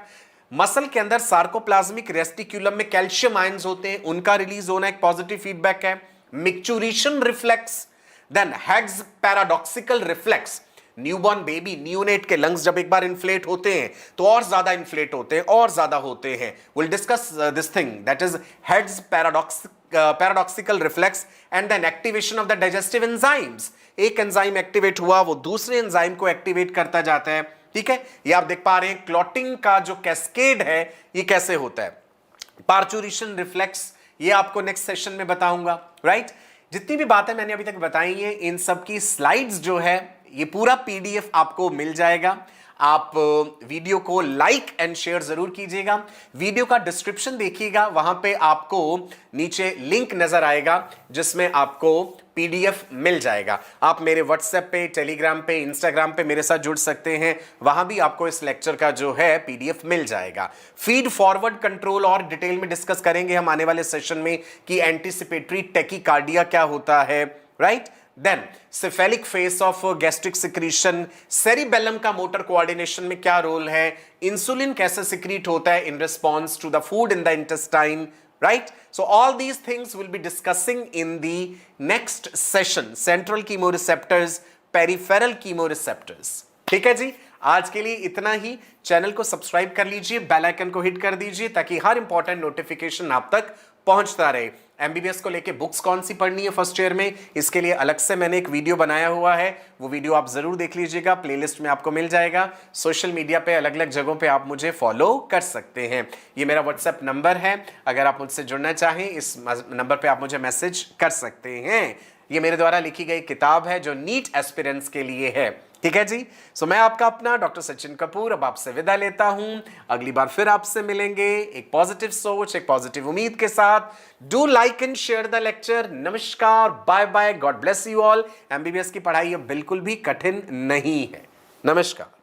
Muscle के अंदर सार्कोप्लाज्मिक रेस्टिक्यूलम में कैल्शियम आयंस होते हैं, उनका रिलीज होना एक पॉजिटिव फीडबैक है। Micturition reflex. Then Head's paradoxical reflex. Newborn baby, neonate के लंग्स जब एक बार इन्फ्लेट होते हैं तो और ज्यादा इन्फ्लेट होते हैं, और ज्यादा होते हैं। Will discuss this thing, that is Head's paradoxical reflex and then activation of the digestive enzymes. एक एंजाइम एक्टिवेट हुआ, वो दूसरे एंजाइम को एक्टिवेट करता जाता है। ठीक है, ये आप देख पा रहे हैं क्लॉटिंग का जो कैस्केड है ये कैसे होता है। पार्चुरेशन रिफ्लेक्स, ये आपको नेक्स्ट सेशन में बताऊंगा, राइट? जितनी भी बातें मैंने अभी तक बताई हैं, इन सब की स्लाइड्स जो है ये पूरा PDF आपको मिल जाएगा। आप वीडियो को लाइक एंड शेयर जरूर कीजिएगा। वीडियो का डिस्क्रिप्शन देखिएगा, वहां पे आपको नीचे लिंक नजर आएगा जिसमें आपको PDF मिल जाएगा। आप मेरे WhatsApp पे, टेलीग्राम पे, इंस्टाग्राम पे मेरे साथ जुड़ सकते हैं, वहां भी आपको इस लेक्चर का जो है PDF मिल जाएगा। फीड फॉरवर्ड कंट्रोल और डिटेल में डिस्कस करेंगे हम आने वाले सेशन में कि एंटीसिपेटरी टैकीकार्डिया क्या होता है, right? Then cephalic phase of gastric secretion, cerebellum का मोटर कोऑर्डिनेशन में क्या रोल है, इंसुलिन कैसे सिक्रीट होता है in response to the food in the intestine, right? So all these things we'll be discussing in the next session. Central chemoreceptors, peripheral chemoreceptors. ठीक है जी, आज के लिए इतना ही। चैनल को सब्सक्राइब कर लीजिए, बेल आइकन को हिट कर दीजिए ताकि हर इंपॉर्टेंट नोटिफिकेशन आप तक पहुंचता रहे। MBBS को लेके बुक्स कौन सी पढ़नी है फर्स्ट ईयर में, इसके लिए अलग से मैंने एक वीडियो बनाया हुआ है, वो वीडियो आप जरूर देख लीजिएगा, प्लेलिस्ट में आपको मिल जाएगा। सोशल मीडिया पे अलग अलग जगहों पे आप मुझे फॉलो कर सकते हैं। ये मेरा WhatsApp नंबर है, अगर आप मुझसे जुड़ना चाहें इस नंबर पे आप मुझे मैसेज कर सकते हैं। ये मेरे द्वारा लिखी गई किताब है जो नीट एस्पिरेंट्स के लिए है। ठीक है जी, सो मैं आपका अपना डॉक्टर सचिन कपूर अब आपसे विदा लेता हूं। अगली बार फिर आपसे मिलेंगे एक पॉजिटिव सोच, एक पॉजिटिव उम्मीद के साथ। Do like and share the lecture. नमस्कार, bye bye, God bless you all. MBBS की पढ़ाई अब बिल्कुल भी कठिन नहीं है। नमस्कार।